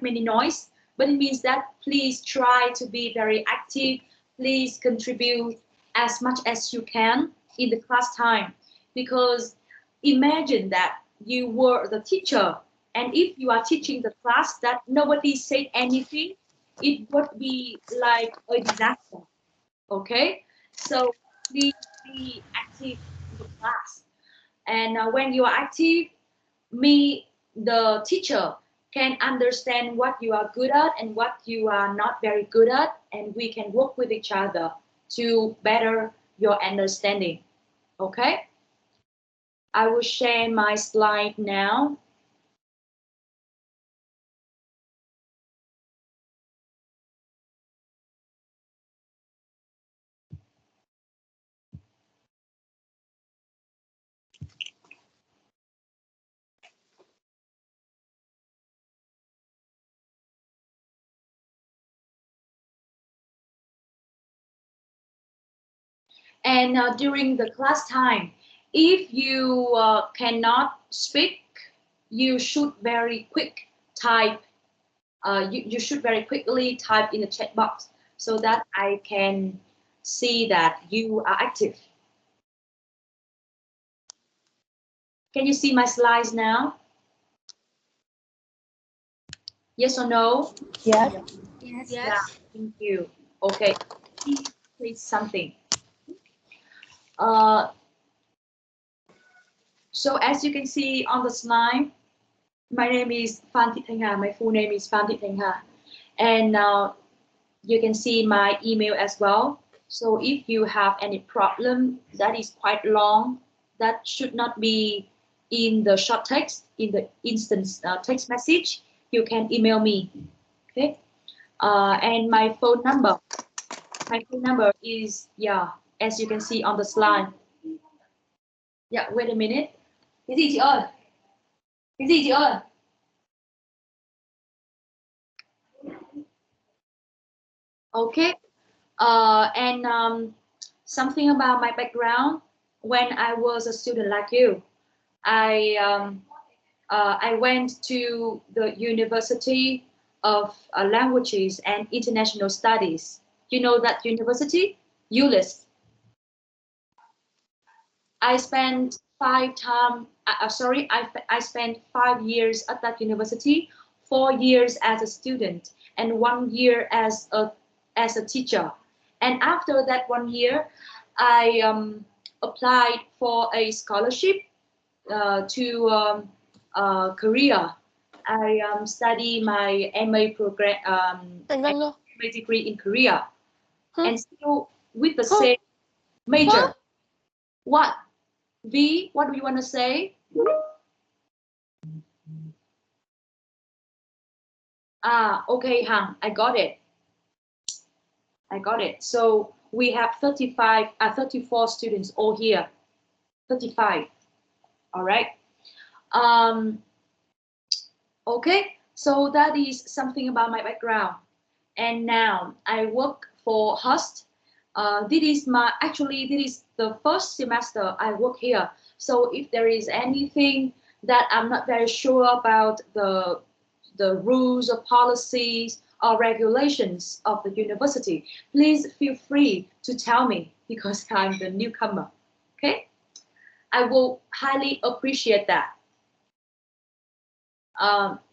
many noise, but it means that please try to be very active. Please contribute as much as you can in the class time, because imagine that you were the teacher, and if you are teaching the class that nobody said anything, it would be like a disaster. Okay, so please be active in the class, and when you are active, me, the teacher, can understand what you are good at and what you are not very good at, and we can work with each other to better your understanding. Okay, I will share my slide now. And during the class time, if you cannot speak, you should very quick type. You should very quickly type in the chat box so that I can see that you are active. Can you see my slides now? Yes or no? Yes. Yes. Yeah, thank you. Okay, please something. So as you can see on the slide, my name is Phan Thị Thanh Hà. My full name is Phan Thị Thanh Hà, and you can see my email as well. So if you have any problem that is quite long, that should not be in the short text, in the instant text message, you can email me. Okay, and my phone number is, yeah, as you can see on the slide. Yeah, wait a minute. Cái gì chị ơi? Cái gì chị ơi? Okay, and something about my background. When I was a student like you, I went to the University of Languages and International Studies. You know that university? ULIS. I spent I spent 5 years at that university, 4 years as a student, and 1 year as a teacher. And after that 1 year, I applied for a scholarship to Korea. I study my MA program, MA degree in Korea, and still with the same major. What? V, what do you want to say? Okay, Hằng, I got it. So we have 34 students all here. 35. All right. Okay, so that is something about my background. And now I work for Host. This is the first semester I work here. So if there is anything that I'm not very sure about the rules or policies or regulations of the university, please feel free to tell me, because I'm the newcomer. Okay, I will highly appreciate that.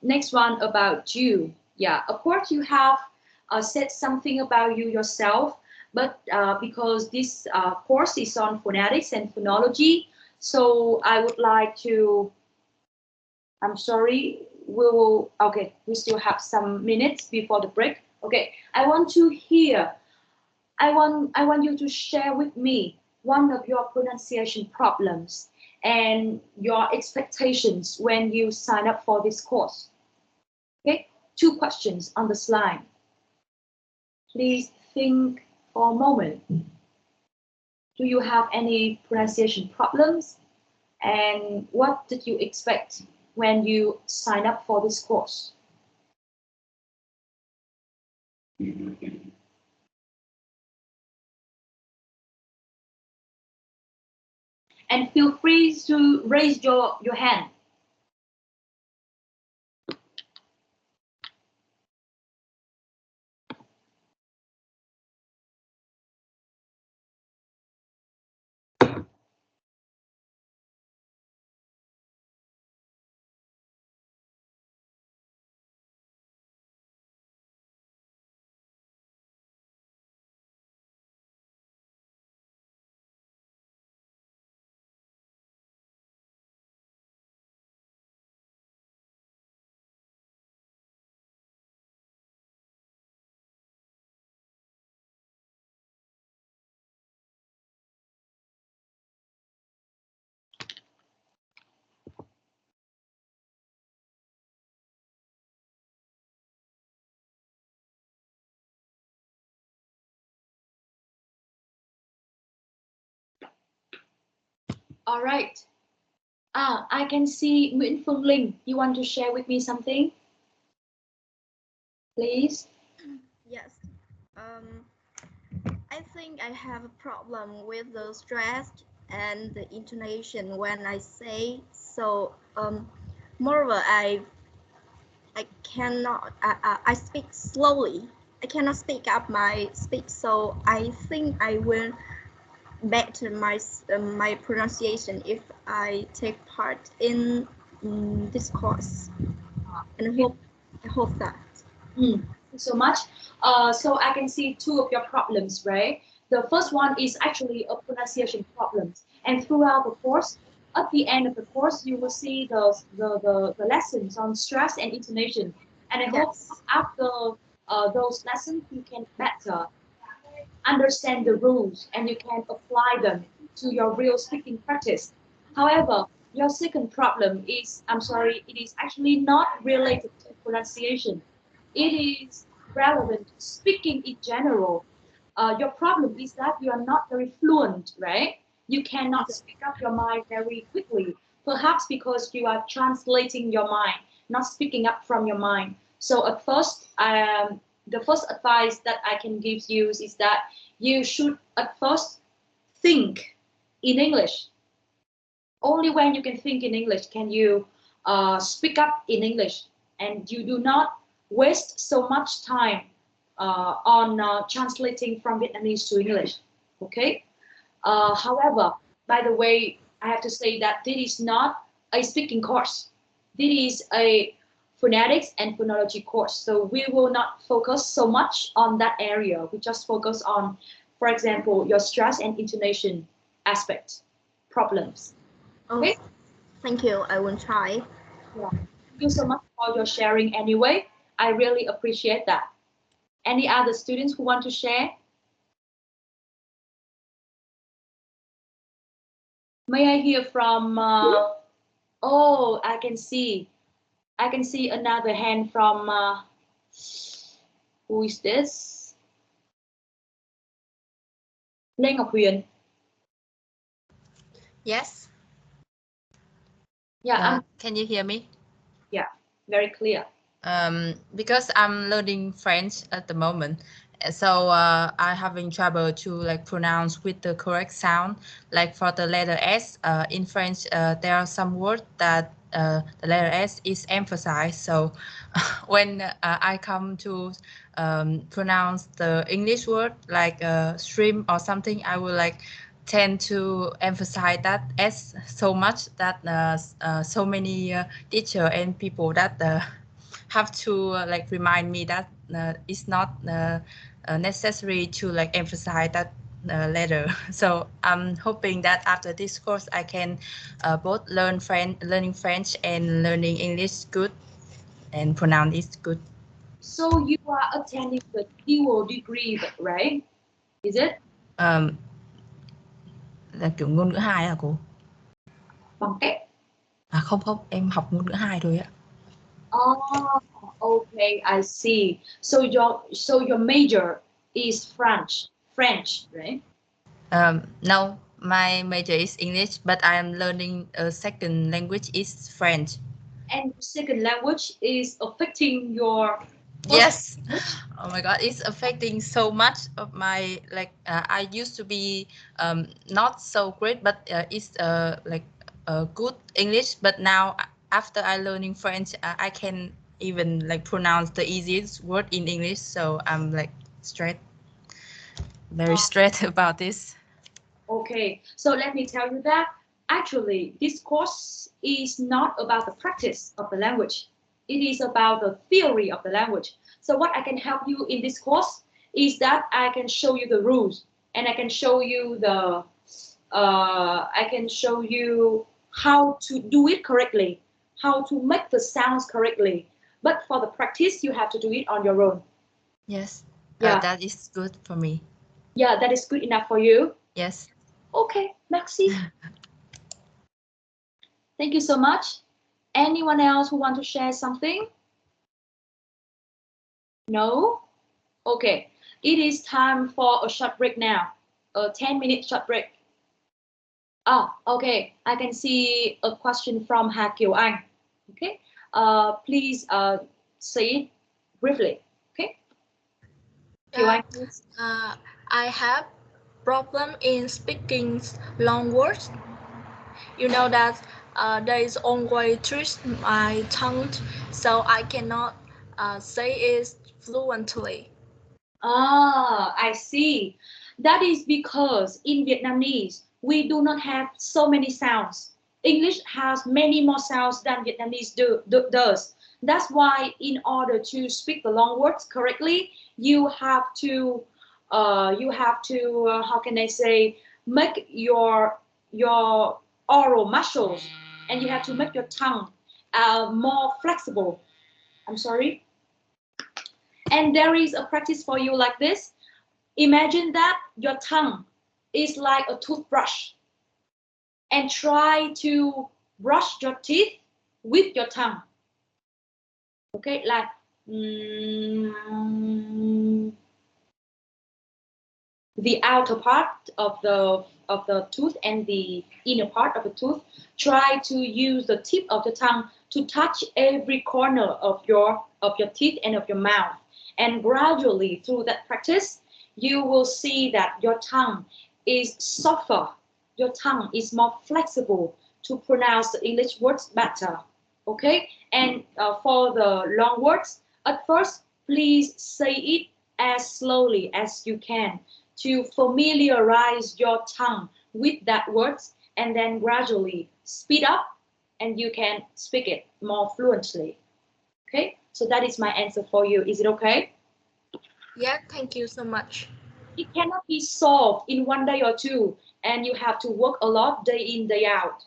Next one about you. Yeah, of course you have said something about you yourself, but because this course is on phonetics and phonology, so I would like to, I'm sorry, we still have some minutes before the break. Okay, I want you to share with me one of your pronunciation problems and your expectations when you sign up for this course. Okay, 2 questions on the slide. Please think for a moment. Do you have any pronunciation problems? And what did you expect when you sign up for this course? And feel free to raise your hand. All right. I can see Nguyễn Phương Linh. You want to share with me something? Please. Yes. I think I have a problem with the stress and the intonation when I say so. Moreover, I cannot. I speak slowly. I cannot speak up my speak. So I think I will better my pronunciation if I take part in this course. And I hope that. Thank you so much. So I can see two of your problems, right? The first one is actually a pronunciation problem. And throughout the course, at the end of the course, you will see the lessons on stress and intonation. And I hope Yes. after those lessons, you can better understand the rules and you can apply them to your real speaking practice. However, your second problem is, I'm sorry, it is actually not related to pronunciation. It is relevant to speaking in general. Your problem is that you are not very fluent, right? You cannot speak up your mind very quickly, perhaps because you are translating your mind, not speaking up from your mind. So at first, the first advice that I can give you is that you should at first think in English. Only when you can think in English can you speak up in English, and you do not waste so much time on translating from Vietnamese to English. Okay. However, by the way, I have to say that this is not a speaking course. This is a phonetics and phonology course. So we will not focus so much on that area. We just focus on, for example, your stress and intonation aspect problems. Okay. Thank you. I will try. Yeah. Thank you so much for your sharing anyway. I really appreciate that. Any other students who want to share? May I hear from, oh, I can see. I can see another hand from, who is this? Lê Ngọc Huyền. Yes. Yeah. Can you hear me? Yeah, very clear. Because I'm learning French at the moment, so I'm having trouble to like pronounce with the correct sound. Like for the letter S, in French, there are some words that the letter S is emphasized. So when I come to pronounce the English word like shrimp or something, I will like tend to emphasize that S so much that so many teacher and people that have to like remind me that it's not necessary to like emphasize that letter. So I'm hoping that after this course I can both learning French and learning English good and pronounce it good. So you are attending the dual degree, right? Is it? Là kiểu ngôn ngữ hai à cô? Bằng cách. Không, em học ngôn ngữ hai thôi ạ. Oh, okay, I see. So your major is French, right? No, my major is English, but I am learning a second language is French. And second language is affecting your yes language? Oh my god, it's affecting so much of my like I used to be not so great, but it's like good English, but now after I learning French I can even like pronounce the easiest word in English, so I'm like very stressed about this. Okay, so let me tell you that actually this course is not about the practice of the language. It is about the theory of the language. So what I can help you in this course is that I can show you the rules, and I can show you how to do it correctly, how to make the sounds correctly. But for the practice, you have to do it on your own. Yes. Yeah. That is good for me. Yeah, that is good enough for you? Yes. Okay, merci. Thank you so much. Anyone else who want to share something? No? Okay, it is time for a short break now. A 10-minute short break. Okay. I can see a question from Ha Kiều Anh. Okay. Please say it briefly. Okay. Kiều Anh, please. I have problem in speaking long words. You know that there is always twist my tongue, so I cannot say it fluently. I see. That is because in Vietnamese, we do not have so many sounds. English has many more sounds than Vietnamese does. That's why in order to speak the long words correctly, you have to how can I say, make your oral muscles, and you have to make your tongue more flexible. I'm sorry. And there is a practice for you like this. Imagine that your tongue is like a toothbrush, and try to brush your teeth with your tongue. Okay, like the outer part of the tooth and the inner part of the tooth. Try to use the tip of the tongue to touch every corner of your teeth and of your mouth. And gradually through that practice, you will see that your tongue is softer, your tongue is more flexible to pronounce the English words better. Okay, and for the long words, at first please say it as slowly as you can to familiarize your tongue with that words, and then gradually speed up and you can speak it more fluently. Okay, so that is my answer for you. Is it okay? Yeah, thank you so much. It cannot be solved in one day or two, and you have to work a lot day in, day out.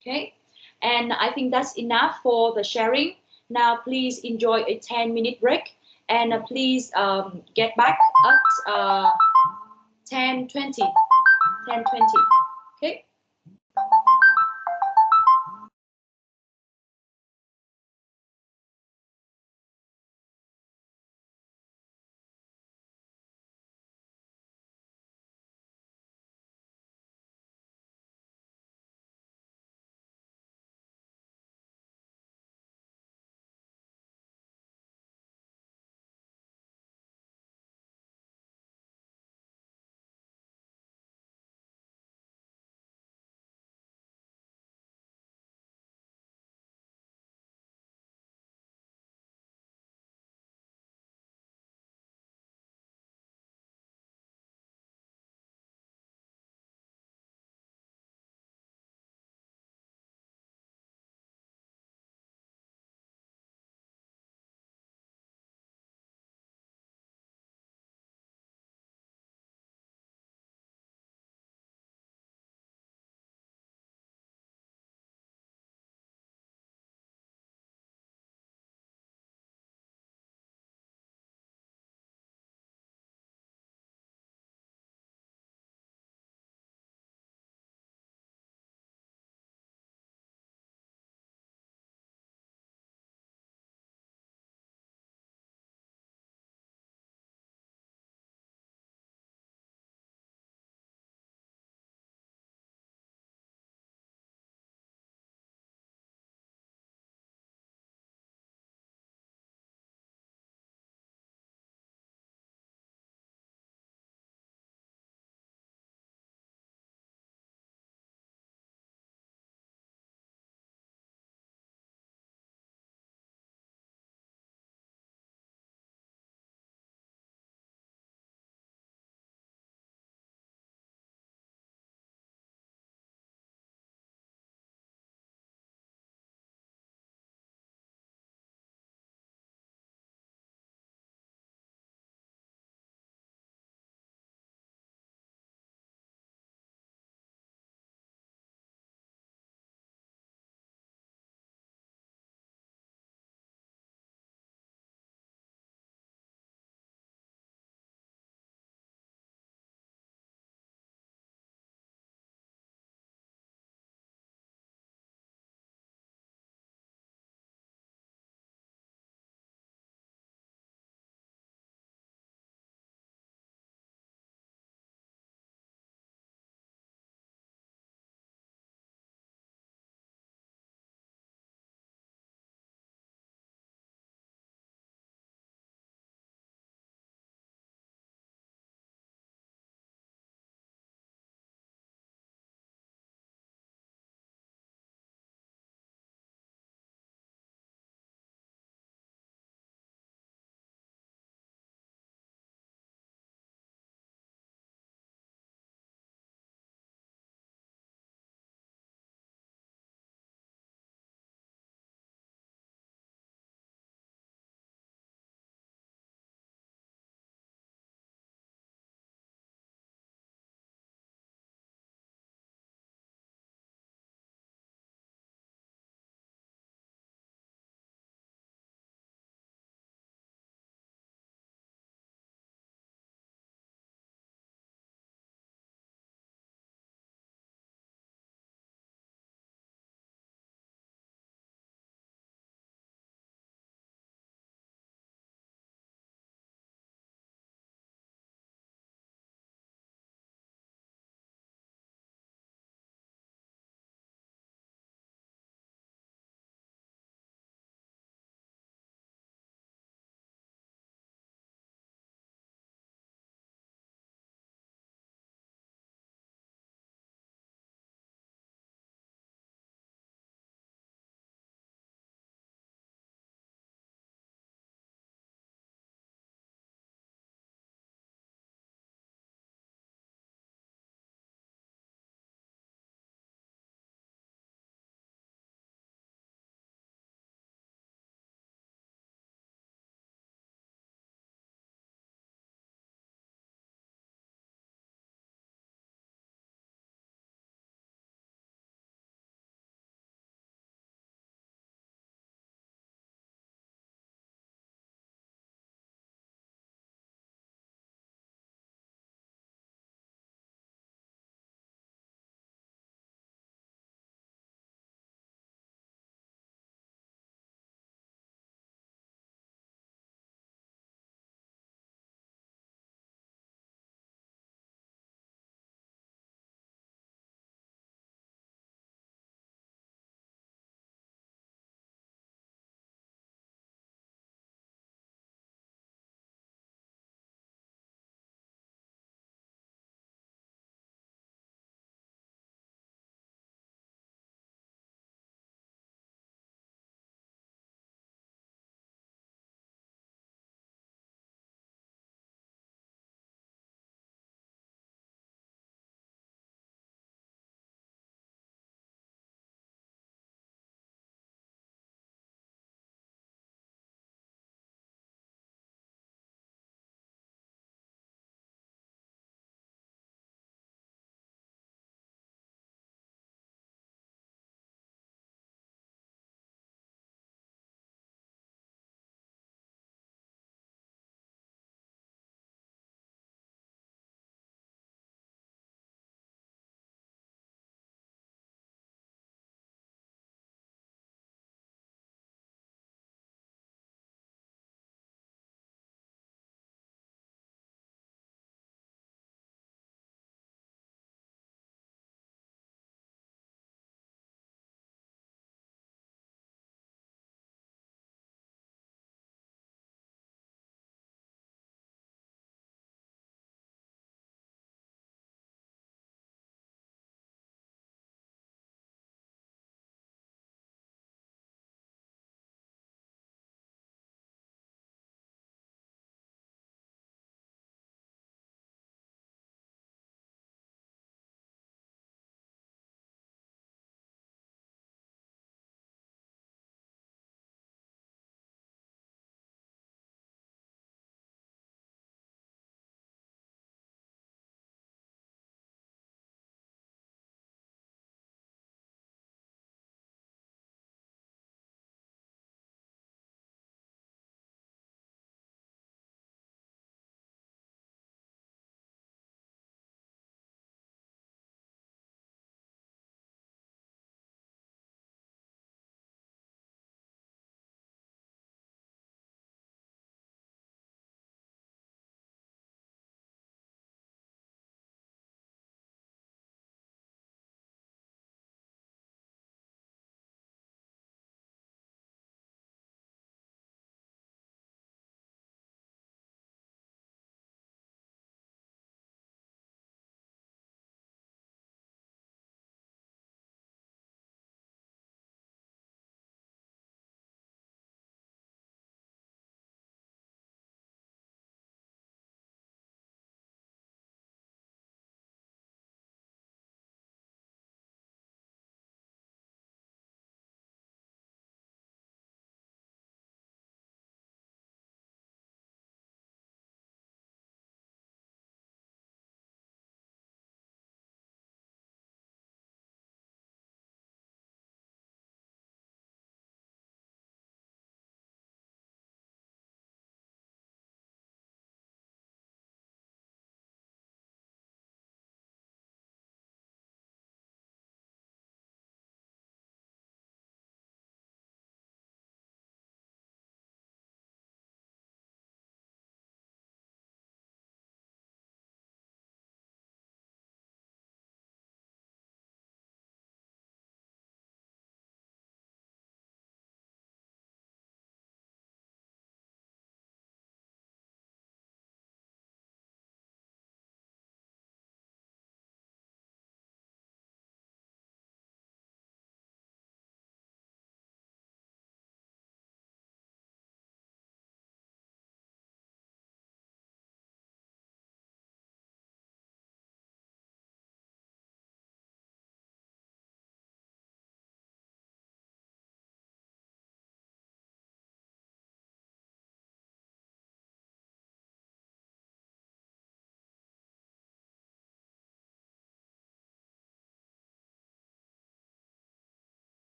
Okay, and I think that's enough for the sharing. Now please enjoy a 10-minute break, and please get back at 10:20. 10:20. Okay.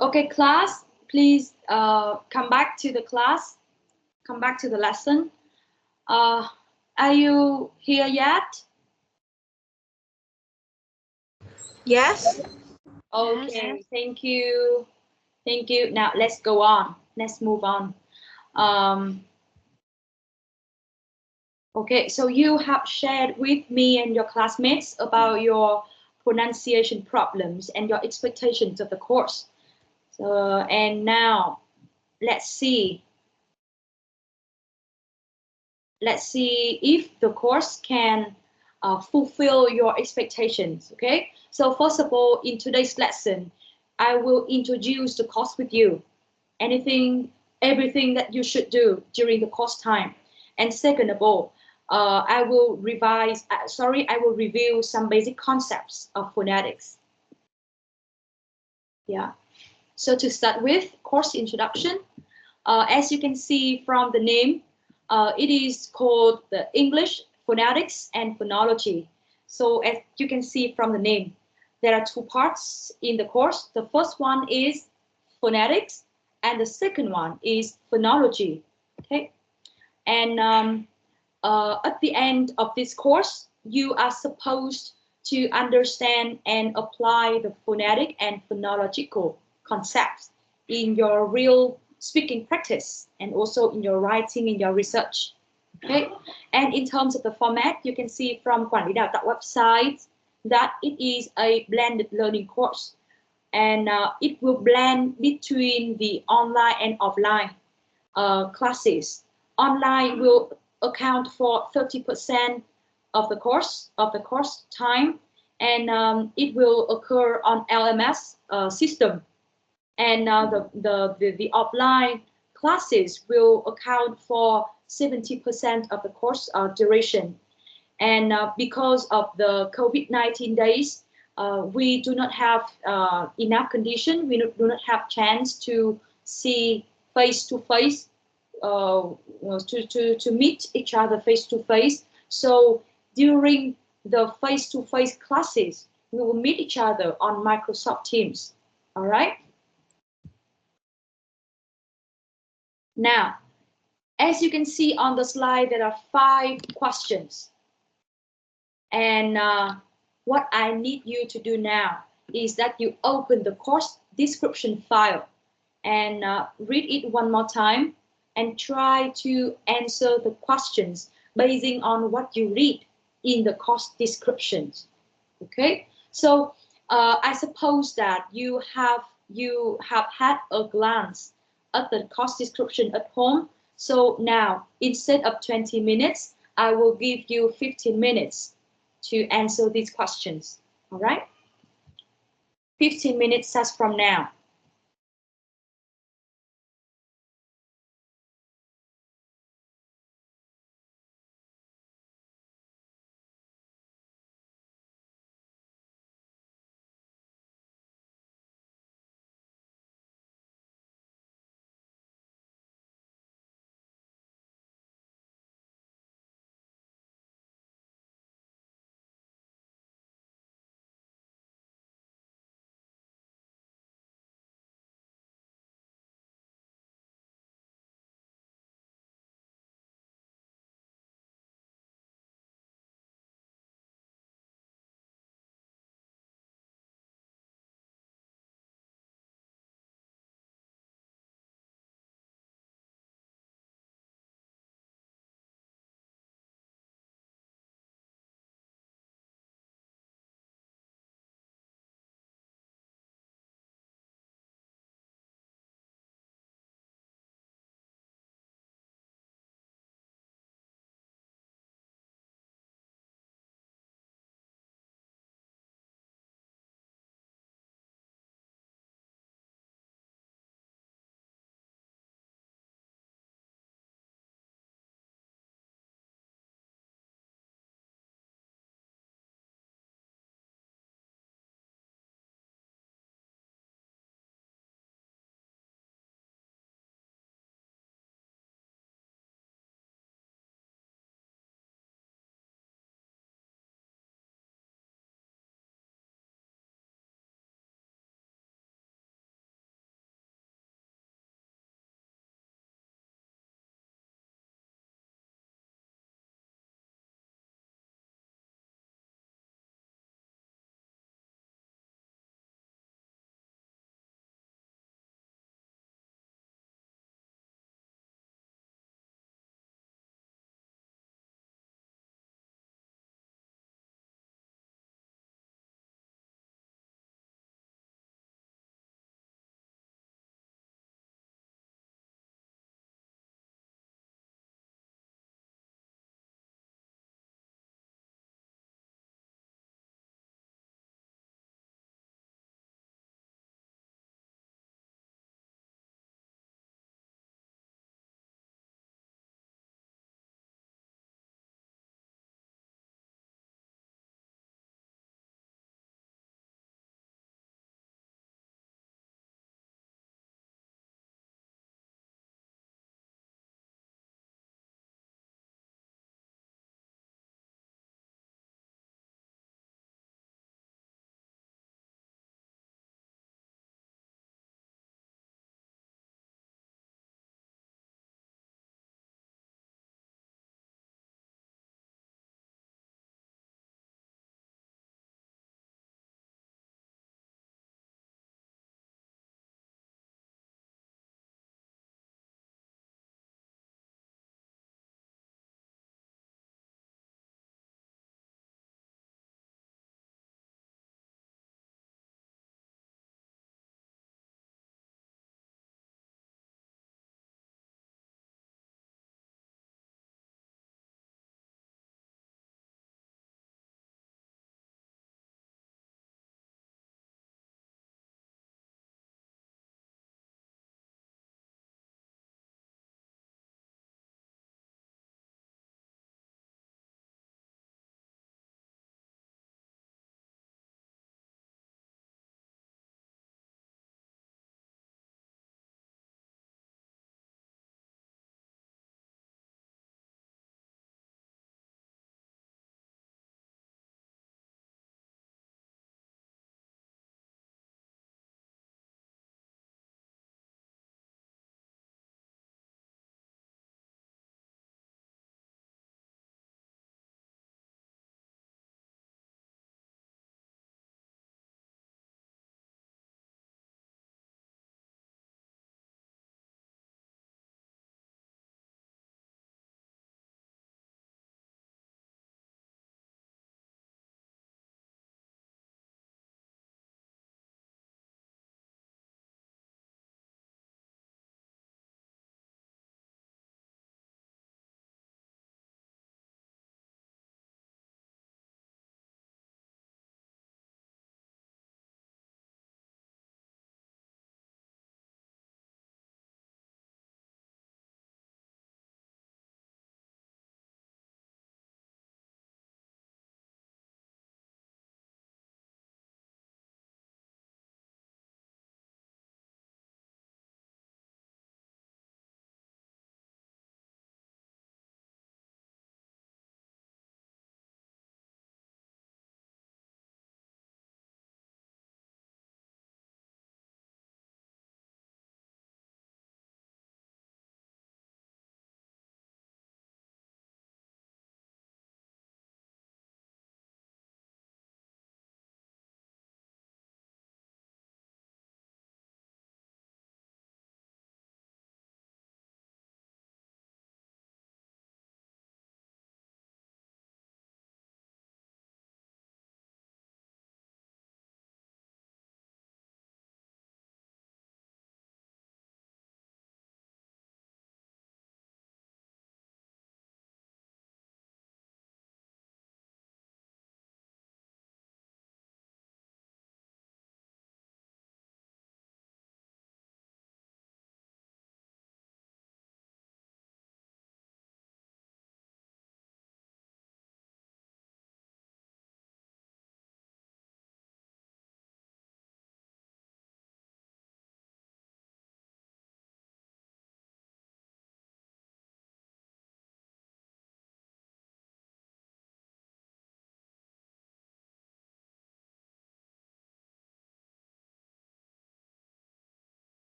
Okay, class, please come back to the class. Come back to the lesson. Are you here yet? Yes. Okay, Yes. thank you. Thank you. Now let's go on. Let's move on. Okay, so you have shared with me and your classmates about your pronunciation problems and your expectations of the course. So, and now let's see. Let's see if the course can fulfill your expectations. Okay, so first of all, in today's lesson, I will introduce the course with you. Everything that you should do during the course time. And second of all, I will review some basic concepts of phonetics. Yeah. So to start with, course introduction. As you can see from the name, it is called the English Phonetics and Phonology. So as you can see from the name, there are two parts in the course. The first one is phonetics, and the second one is phonology. Okay, and at the end of this course, you are supposed to understand and apply the phonetic and phonological concepts in your real speaking practice and also in your writing, in your research. Okay, and in terms of the format, you can see from Quản lý Đào tạo website that it is a blended learning course, and it will blend between the online and offline classes. Online will account for 30% of the course time, and it will occur on LMS system. And the offline classes will account for 70% of the course duration. And because of the COVID-19 days, we do not have enough condition. We do not have chance to see face to face, to meet each other face to face. So during the face to face classes, we will meet each other on Microsoft Teams. All right. Now, as you can see on the slide, there are 5 questions. And what I need you to do now is that you open the course description file and read it one more time and try to answer the questions basing on what you read in the course descriptions. Okay, so I suppose that you have had a glance at the course description at home. So now, instead of 20 minutes, I will give you 15 minutes to answer these questions. All right, 15 minutes starts from now.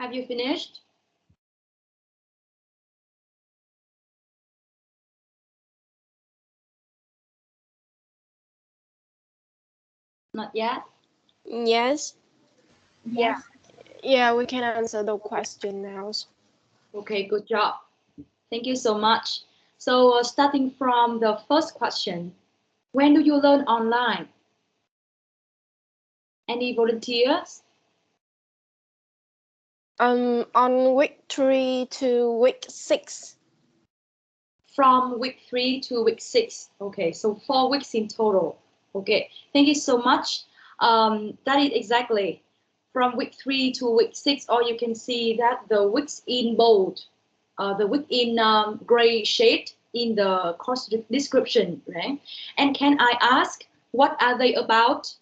Have you finished? Not yet? Yes. Yeah. Yeah, we can answer the question now. Okay, good job. Thank you so much. So starting from the first question, when do you learn online? Any volunteers? On week 3 to week 6. From week 3 to week 6. Okay, so 4 weeks in total. Okay, thank you so much. That is exactly from week 3 to week 6, or you can see that the weeks in bold, the week in gray shade in the course description, right? And can I ask, what are they about?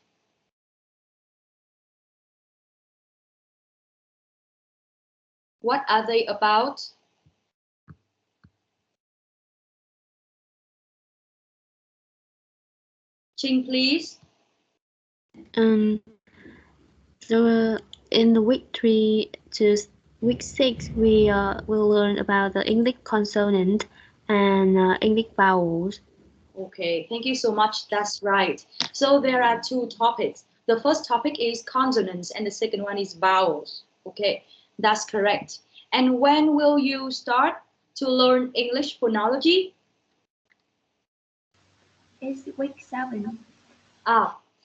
What are they about? Ching, please. So in the week 3 to week 6, we will learn about the English consonant and English vowels. Okay, thank you so much. That's right. So there are 2 topics. The first topic is consonants and the second one is vowels. Okay, that's correct. And when will you start to learn English phonology? It's week 7.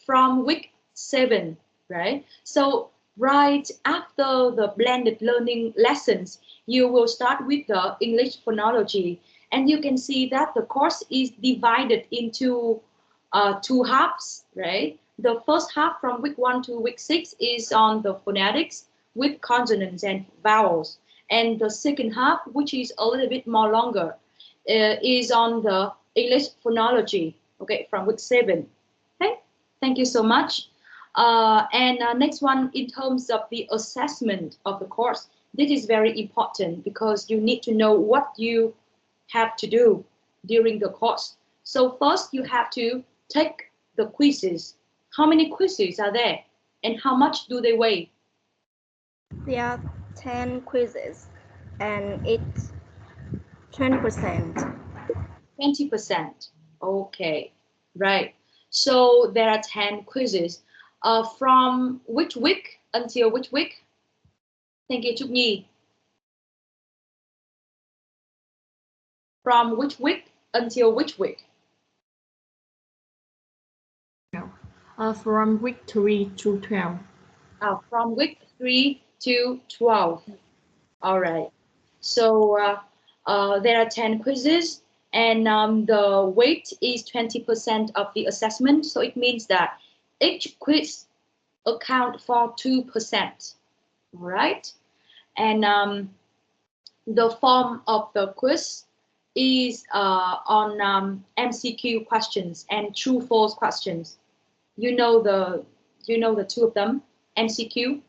From week 7, right? So right after the blended learning lessons, you will start with the English phonology. And you can see that the course is divided into 2 halves, right? The first half from week 1 to week 6 is on the phonetics with consonants and vowels. And the second half, which is a little bit more longer, is on the English phonology, okay, from week 7. Okay, thank you so much. Next one, in terms of the assessment of the course, this is very important because you need to know what you have to do during the course. So first you have to take the quizzes. How many quizzes are there and how much do they weigh? There are 10 quizzes and it's 20%. 20%. Okay, right. So there are 10 quizzes. From which week until which week? Thank you, Trúc Nhi. From which week until which week? From week 3 to 12. From week 3 to 12. All right. So there are 10 quizzes and the weight is 20% of the assessment. So it means that each quiz account for 2%. All right. And the form of the quiz is on MCQ questions and true/false questions. You know the 2 of them, MCQ,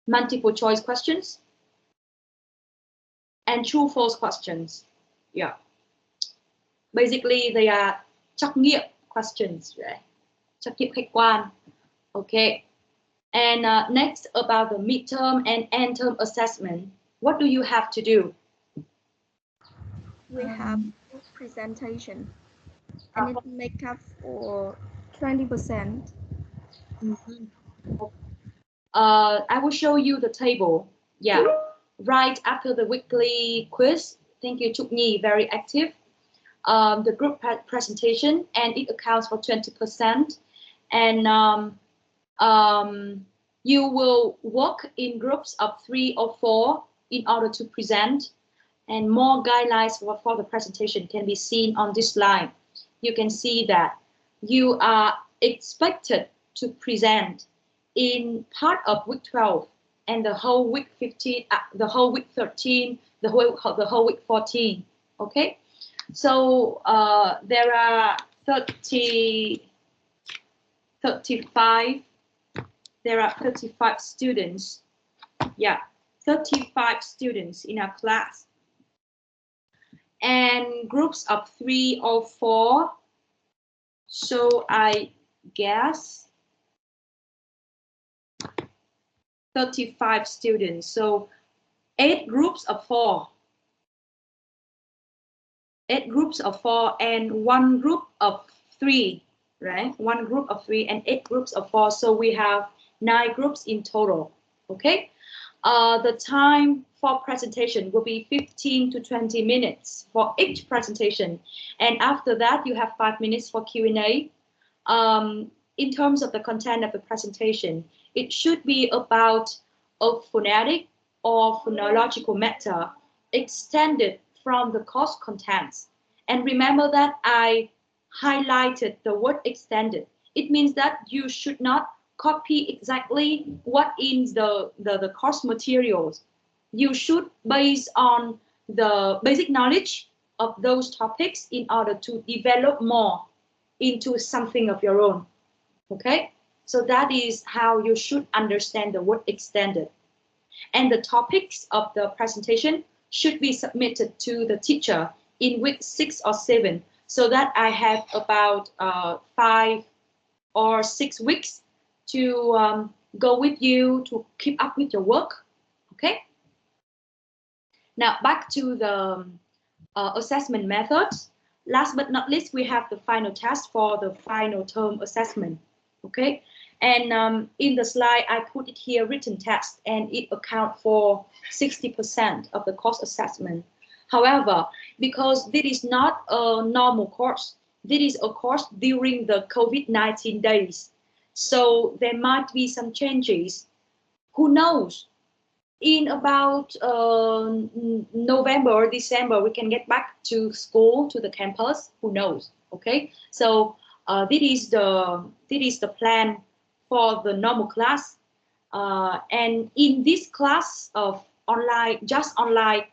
multiple choice questions, and true/false questions. Yeah. Basically, they are trắc nghiệm questions, right? Trắc nghiệm khách quan. Okay. And next, about the midterm and end-term assessment, what do you have to do? We have presentation and it make up for 20%. I will show you the table. Yeah, right after the weekly quiz. Thank you, Trúc Nhi, very active. The group presentation, and it accounts for 20%. And you will work in groups of 3 or 4 in order to present. And more guidelines for the presentation can be seen on this slide. You can see that you are expected to present in part of week 12 and the whole week 15, the whole week 13, the whole week 14. Okay, so there are 35. There are 35 students. Yeah, 35 students in our class. And groups of 3 or 4. So I guess 35 students. So 8 groups of 4. 8 groups of 4 and 1 group of 3, right? 1 group of 3 and 8 groups of 4. So we have 9 groups in total. Okay. The time for presentation will be 15 to 20 minutes for each presentation. And after that, you have 5 minutes for Q&A. In terms of the content of the presentation, it should be about a phonetic or phonological matter extended from the course contents. And remember that I highlighted the word extended. It means that you should not copy exactly what is the course materials. You should base on the basic knowledge of those topics in order to develop more into something of your own. Okay, so that is how you should understand the word extended. And the topics of the presentation should be submitted to the teacher in week 6 or 7, so that I have about 5 or 6 weeks to go with you to keep up with your work. Okay. Now back to the assessment methods. Last but not least, we have the final test for the final term assessment. Okay. And in the slide, I put it here, written test, and it accounts for 60% of the course assessment. However, because this is not a normal course, this is a course during the COVID-19 days. So there might be some changes. Who knows? In about November or December, we can get back to school, to the campus. Who knows? Okay. So this is the plan for the normal class. And in this class of just online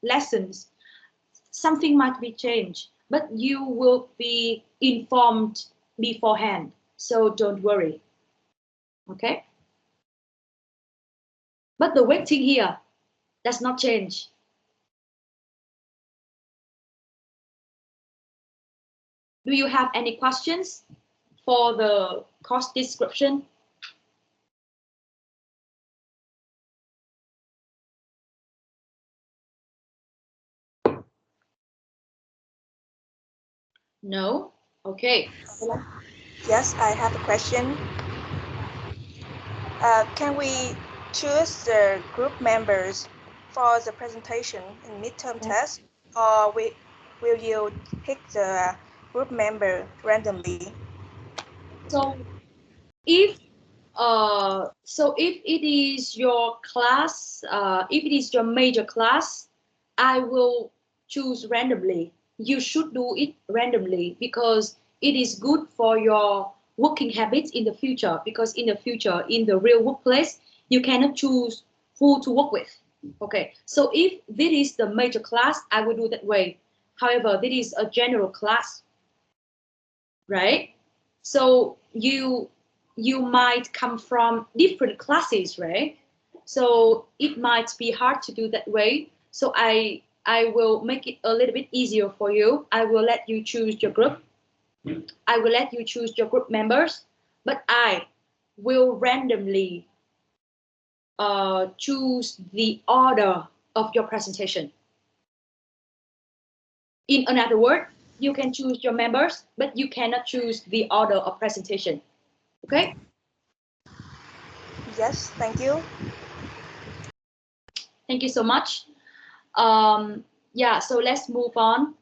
lessons, something might be changed, but you will be informed beforehand. So don't worry. Okay. But the weighting here does not change. Do you have any questions for the course description? No? Okay. Yes, I have a question. Can we choose the group members for the presentation in midterm test, or will you pick the group member randomly? So if it is your class, if it is your major class, I will choose randomly. You should do it randomly because it is good for your working habits in the future, because in the future, in the real workplace, you cannot choose who to work with. Okay, so if this is the major class, I will do that way. However, this is a general class, right? So you might come from different classes, right? So it might be hard to do that way. So I will make it a little bit easier for you. I will let you choose your group. I will let you choose your group members, but I will randomly choose the order of your presentation. In another word, you can choose your members, but you cannot choose the order of presentation. Okay? Yes, thank you. Thank you so much. Yeah, so let's move on.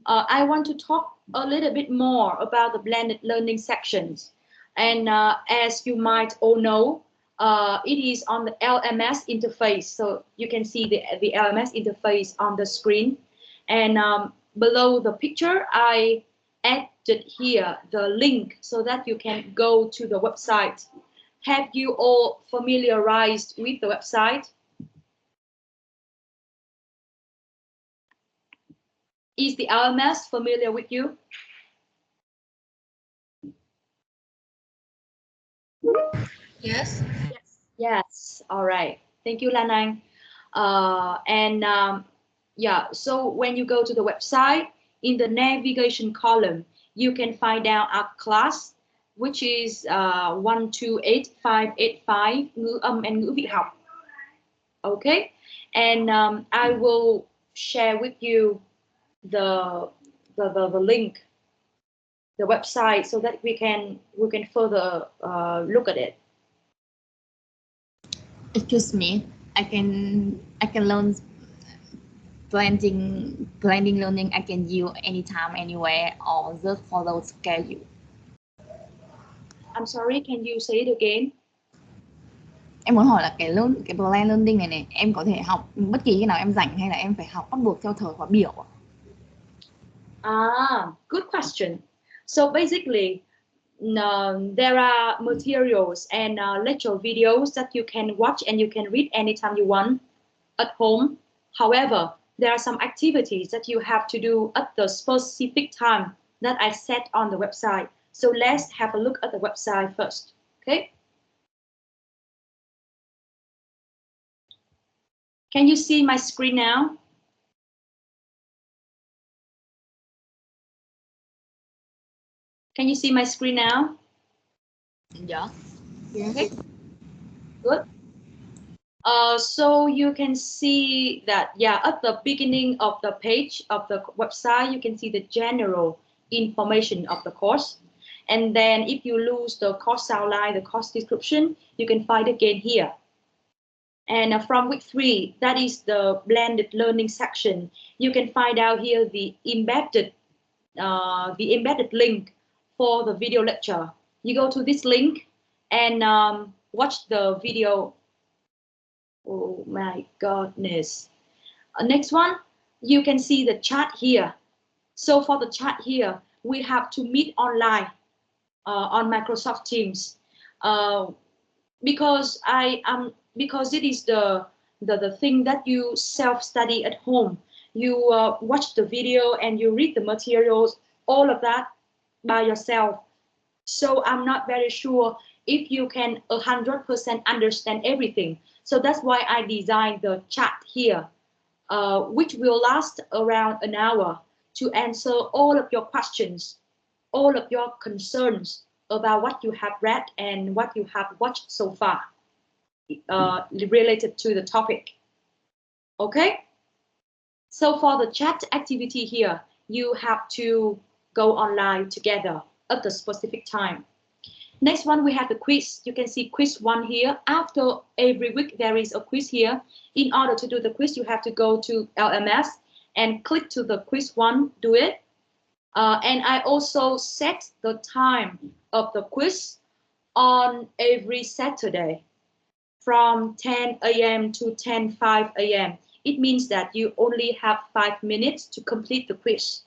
I want to talk a little bit more about the blended learning sections. And as you might all know, it is on the LMS interface. So you can see the LMS interface on the screen. And below the picture, I added here the link so that you can go to the website. Have you all familiarized with the website? Is the LMS familiar with you? Yes. Yes. All right. Thank you, Lanang. Yeah, so when you go to the website, in the navigation column, you can find out our class. which is 128585 ngữ âm and ngữ vị học. Okay, and I will share with you the link, the website, so that we can further look at it. Excuse me, I can learn blending learning. I can use anytime, anywhere, or just follow schedule. I'm sorry, can you say it again? Em muốn hỏi là cái blend learning này em có thể học bất kỳ khi nào em rảnh hay là em phải học bắt buộc theo thời khóa biểu ạ? Good question. So basically, there are materials and lecture videos that you can watch and you can read anytime you want at home. However, there are some activities that you have to do at the specific time that I set on the website. So let's have a look at the website first. Okay. Can you see my screen now? Can you see my screen now? Yeah. Okay. Good. So you can see that, yeah, at the beginning of the page of the website, you can see the general information of the course. And then if you lose the course outline, the course description, you can find it again here. And from week 3, that is the blended learning section. You can find out here the embedded link for the video lecture. You go to this link and watch the video. Oh my goodness. Next one, you can see the chat here. So for the chat here, we have to meet online on Microsoft Teams because it is the thing that you self-study at home. You watch the video and you read the materials, all of that by yourself. So I'm not very sure if you can 100% understand everything. So that's why I designed the chat here, which will last around an hour to answer all of your questions, all of your concerns about what you have read and what you have watched so far related to the topic. Okay? So for the chat activity here, you have to go online together at the specific time. Next one, we have the quiz. You can see quiz 1 here. After every week, there is a quiz here. In order to do the quiz, you have to go to LMS and click to the quiz 1, do it. And I also set the time of the quiz on every Saturday from 10 a.m. to 10:05 a.m. It means that you only have 5 minutes to complete the quiz.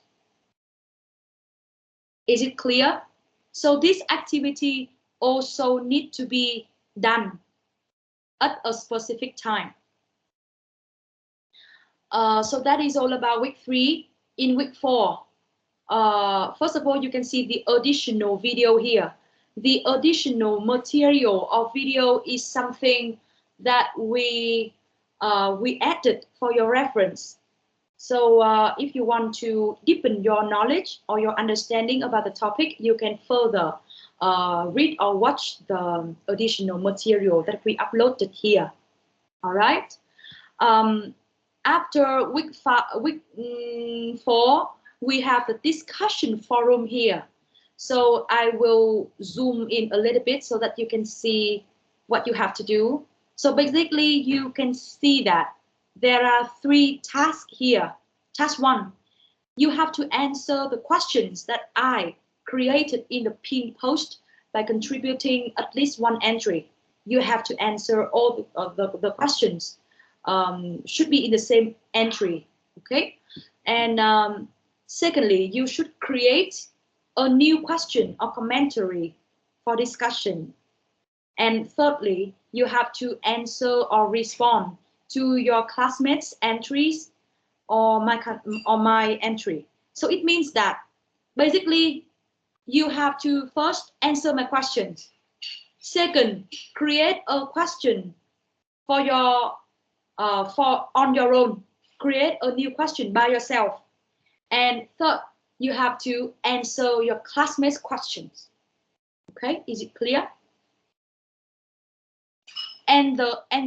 Is it clear? So this activity also need to be done at a specific time. So that is all about week 3. In week 4, first of all, you can see the additional video here. The additional material or video is something that we added for your reference. So if you want to deepen your knowledge or your understanding about the topic, you can further read or watch the additional material that we uploaded here. All right. After week 4, we have the discussion forum here. So I will zoom in a little bit so that you can see what you have to do. So basically, you can see that there are 3 tasks here. Task 1, you have to answer the questions that I created in the pinned post by contributing at least 1 entry. You have to answer all the questions. Should be in the same entry, okay? And secondly, you should create a new question or commentary for discussion. And thirdly, you have to answer or respond to your classmates' entries or my entry. So it means that basically you have to first answer my questions. Second, create a question for your on your own. Create a new question by yourself. And third, you have to answer your classmates' questions. Okay, is it clear? And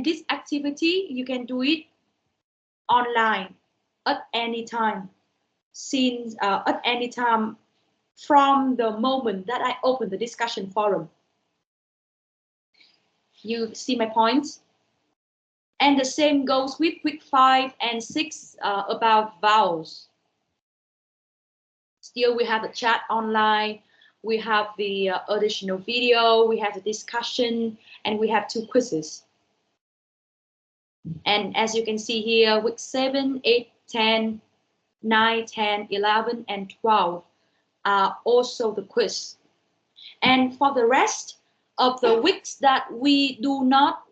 this activity, you can do it online at any time, since at any time from the moment that I open the discussion forum. You see my points? And the same goes with week 5 and 6 about vowels. Still, we have the chat online, we have the additional video, we have the discussion, and we have 2 quizzes. And as you can see here, week 7, 8, 10, 9, 10, 11, and 12 are also the quiz. And for the rest of the weeks that we do not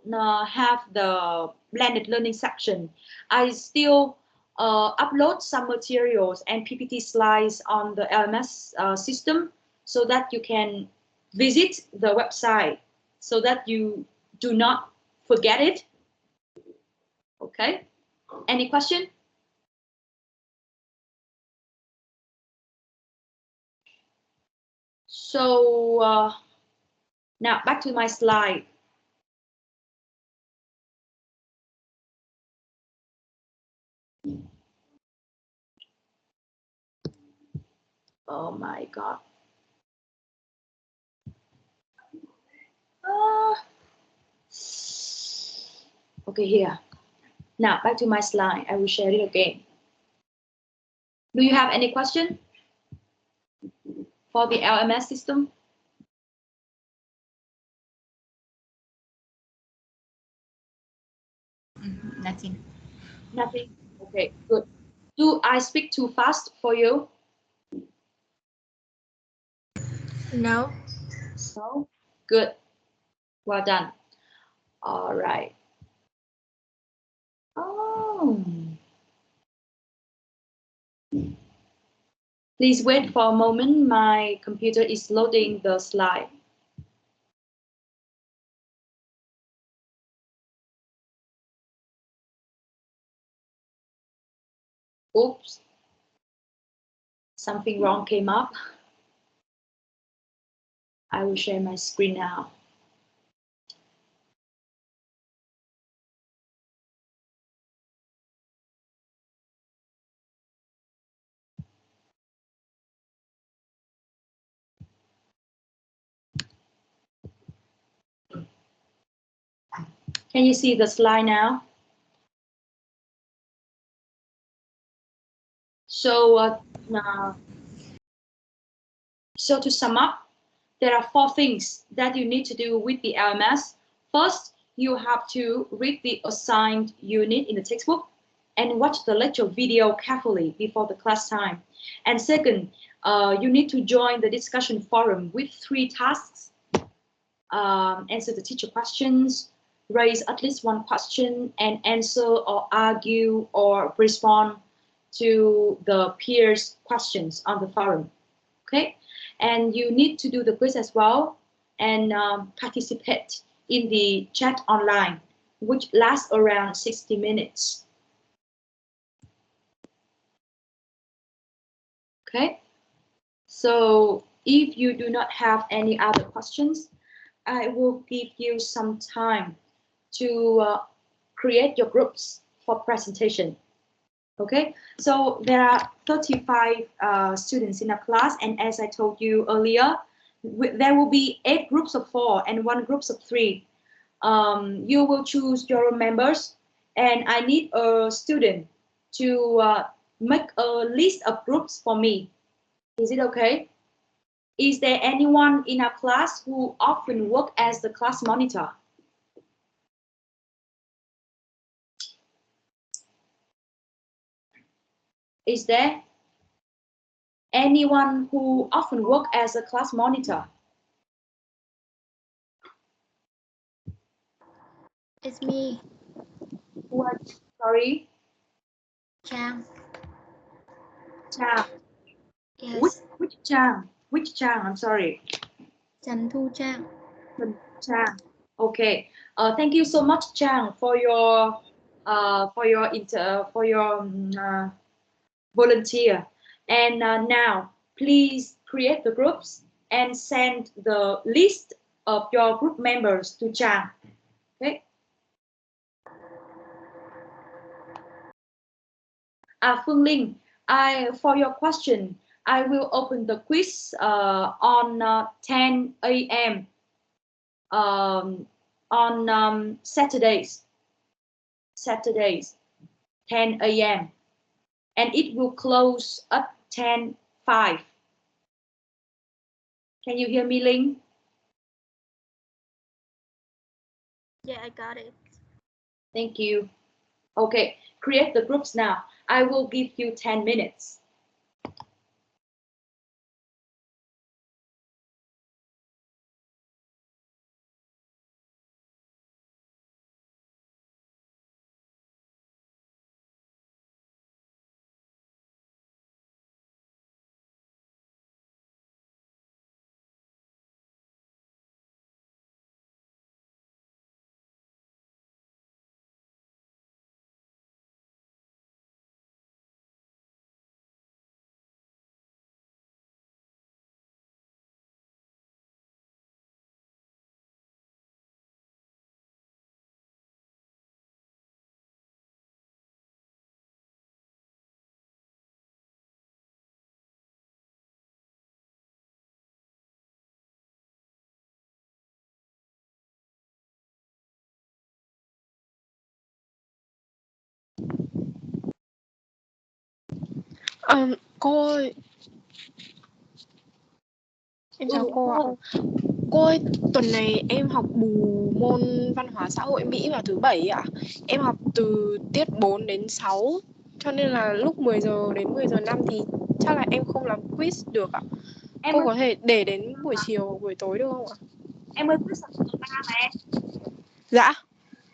have the blended learning section, I still upload some materials and PPT slides on the LMS system, so that you can visit the website so that you do not forget it. Okay, any question? So now back to my slide. Oh my God. Okay, here. Now back to my slide. I will share it again. Do you have any question for the LMS system? Nothing. Nothing. Okay, good. Do I speak too fast for you? No. No. Good. Well done. All right. Oh. Please wait for a moment. My computer is loading the slide. Oops. Something wrong came up. I will share my screen now. Can you see the slide now? So, so to sum up, there are 4 things that you need to do with the LMS. First, you have to read the assigned unit in the textbook and watch the lecture video carefully before the class time. And second, you need to join the discussion forum with 3 tasks. Answer the teacher questions, raise at least 1 question, and answer or argue or respond to the peers' questions on the forum. Okay, and you need to do the quiz as well and participate in the chat online, which lasts around 60 minutes. Okay, so if you do not have any other questions, I will give you some time to create your groups for presentation. Okay, so there are 35 students in a class, and as I told you earlier, there will be 8 groups of 4 and 1 groups of 3. You will choose your members, and I need a student to make a list of groups for me. Is it okay? Is there anyone in our class who often work as the class monitor? Is there anyone who often work as a class monitor? It's me. What? Sorry? Trang. Trang. Yes. Which Trang? Which Trang? I'm sorry. Trần Thu Trang. Trang. Okay. Thank you so much, Trang, for your volunteer. And now, please create the groups and send the list of your group members to Chang. Okay. Phương Linh, for your question, I will open the quiz on 10 a.m. On Saturdays, 10 a.m. and it will close at 10:05. Can you hear me, Linh? Yeah, I got it. Thank you. Okay, create the groups now. I will give you 10 minutes. Cô ơi, em chào cô ạ. Cô ơi, tuần này em học bù môn văn hóa xã hội Mỹ vào thứ Bảy ạ. Em học từ tiết 4 đến 6, cho nên là lúc 10 giờ đến 10 giờ 5 thì chắc là em không làm quiz được ạ. Cô có thể để đến buổi chiều, buổi tối được không ạ? Em ơi, quiz là từ tuần 3 mà em. Dạ.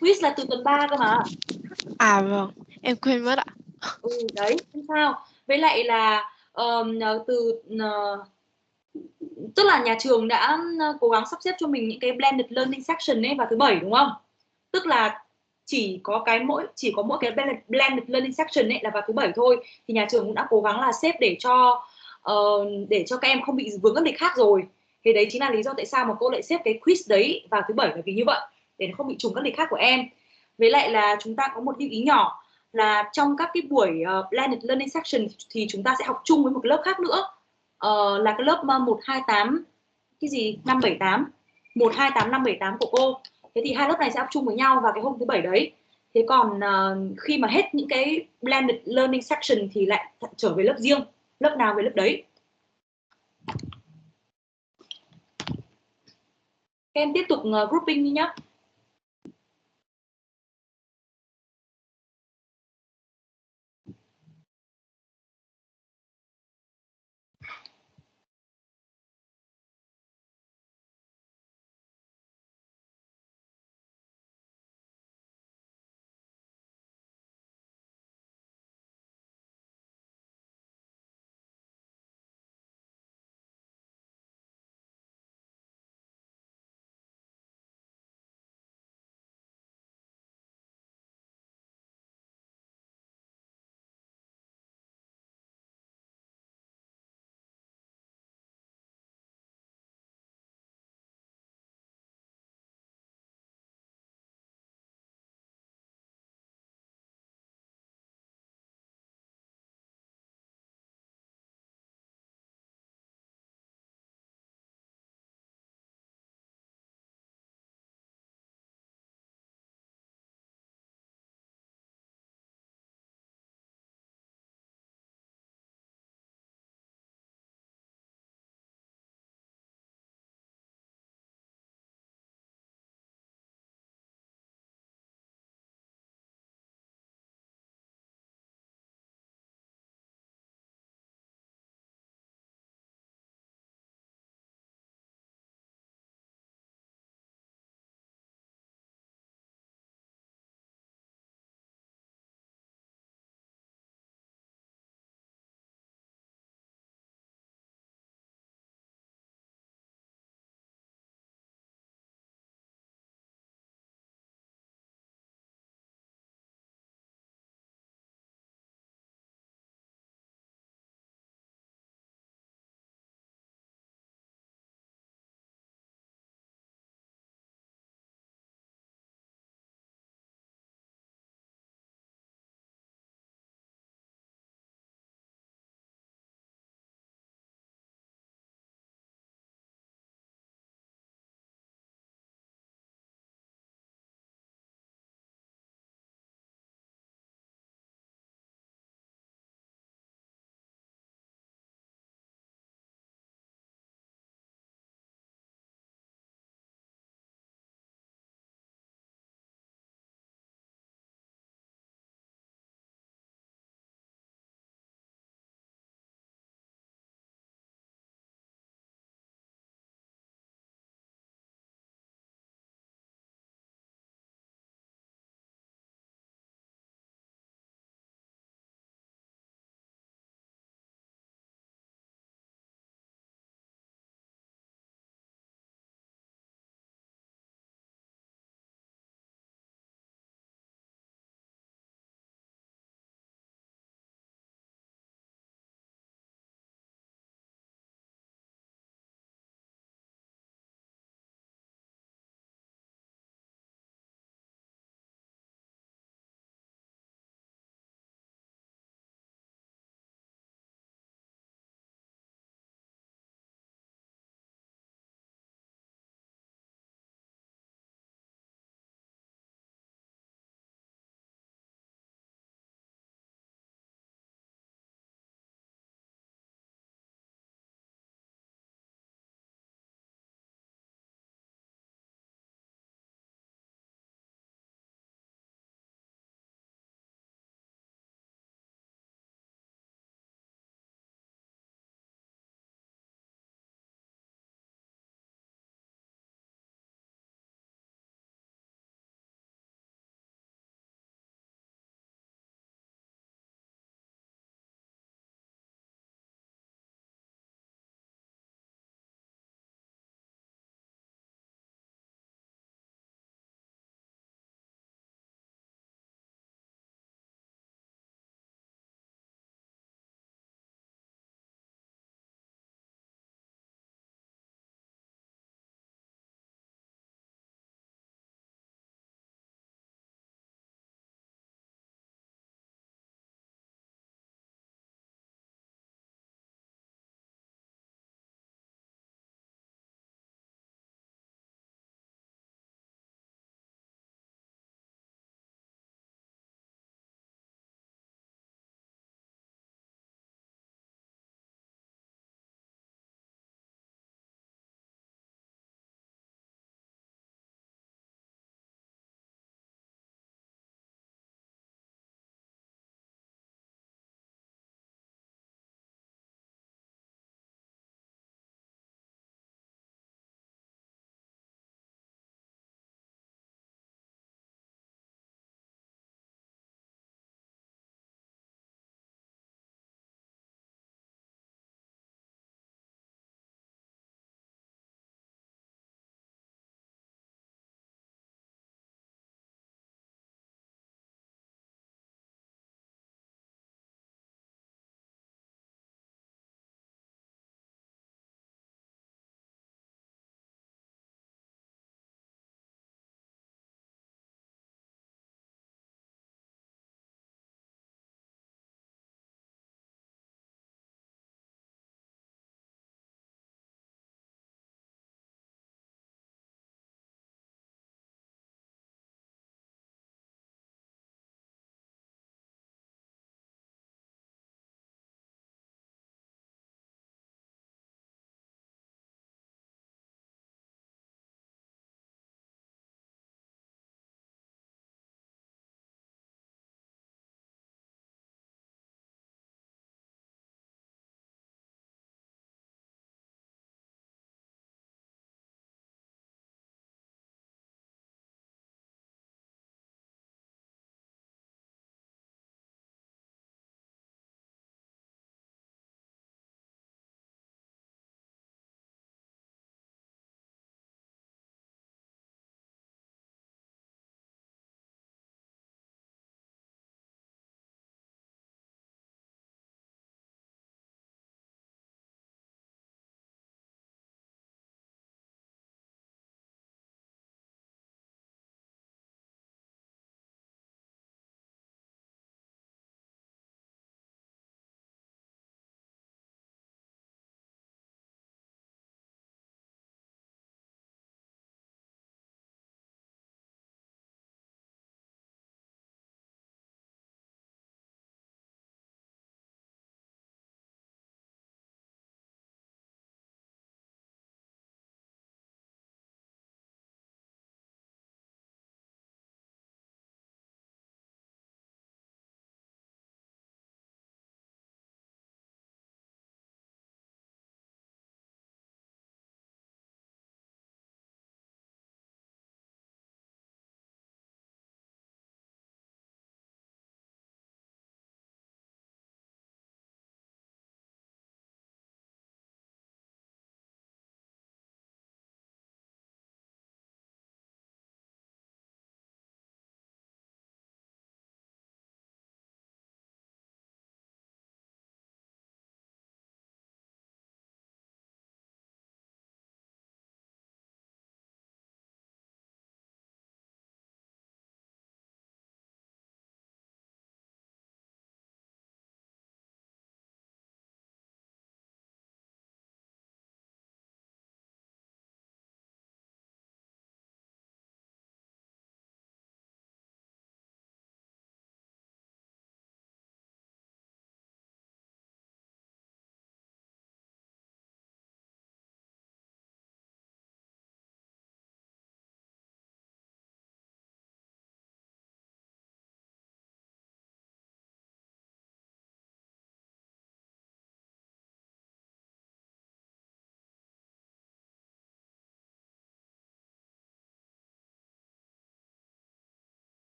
Quiz là từ tuần 3 cơ mà. À vâng, em quên mất ạ. Đấy, không sao. Với lại là tức là nhà trường đã cố gắng sắp xếp cho mình những cái blended learning section ấy vào thứ Bảy đúng không? Tức là chỉ có mỗi cái blended learning section ấy là vào thứ Bảy thôi, thì nhà trường cũng đã cố gắng là xếp để cho các em không bị vướng các lịch khác rồi. Thì đấy chính là lý do tại sao mà cô lại xếp cái quiz đấy vào thứ Bảy, là vì như vậy, để nó không bị trùng các lịch khác của em. Với lại là chúng ta có một lưu ý nhỏ là trong các cái buổi blended learning section thì chúng ta sẽ học chung với một cái lớp khác nữa, là cái lớp 128 cái gì 578 128 578 của cô. Thế thì hai lớp này sẽ học chung với nhau vào cái hôm thứ Bảy đấy. Thế còn khi mà hết những cái blended learning section thì lại trở về lớp riêng, lớp nào về lớp đấy. Các em tiếp tục grouping đi nhá.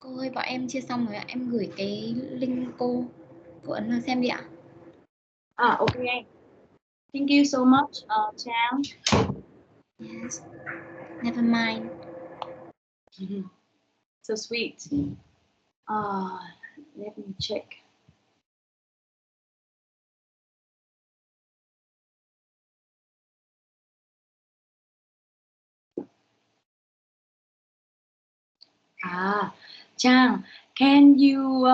Cô ơi, bọn em chia xong rồi ạ. Em gửi cái link cô ấn vào xem đi ạ. Okay. Thank you so much, Trang. Yes. Never mind. So sweet. Let me check. Trang, can you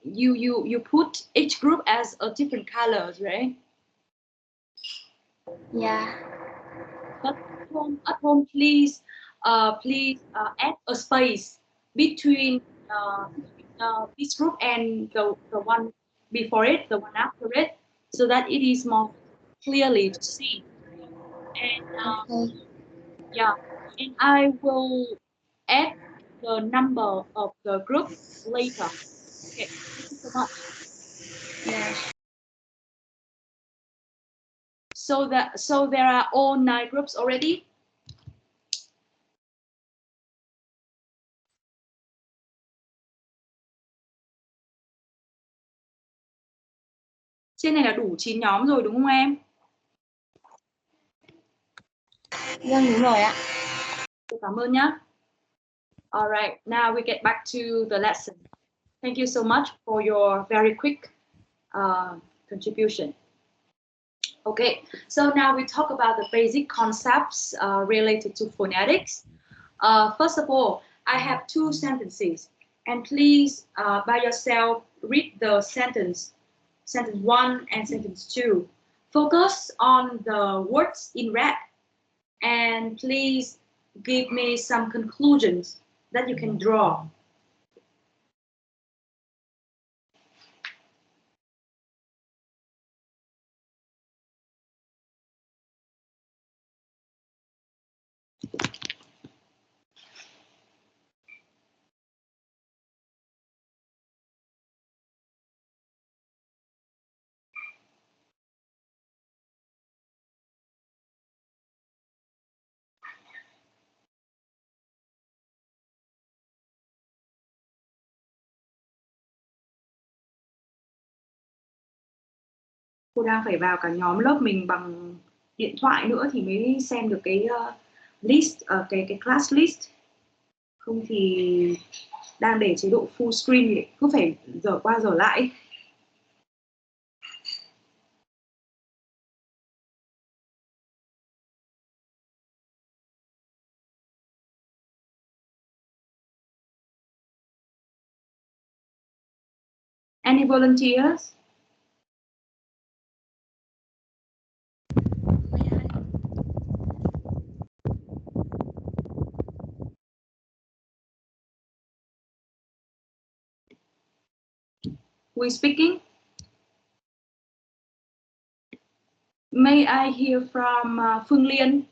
you put each group as a different colors, right? Yeah. But at home, please add a space between this group and the one before it, the one after it, so that it is more clearly to see. And Okay. yeah, and I will add the number of the group later. Okay, thank you so much. Yeah. So there are all 9 groups already. Trên này là đủ 9 nhóm rồi đúng không em? Vâng, đúng rồi ạ. Cảm ơn nhé. All right, now we get back to the lesson. Thank you so much for your very quick contribution. Okay, so now we talk about the basic concepts related to phonetics. First of all, I have 2 sentences, and please by yourself read the sentence 1 and sentence 2. Focus on the words in red, and please give me some conclusions that you can draw. Cô đang phải vào cả nhóm lớp mình bằng điện thoại nữa thì mới xem được cái list, cái class list. Không thì đang để chế độ full screen thì cứ phải dở qua dở lại. Any volunteers? Who is speaking? May I hear from Phương Liên?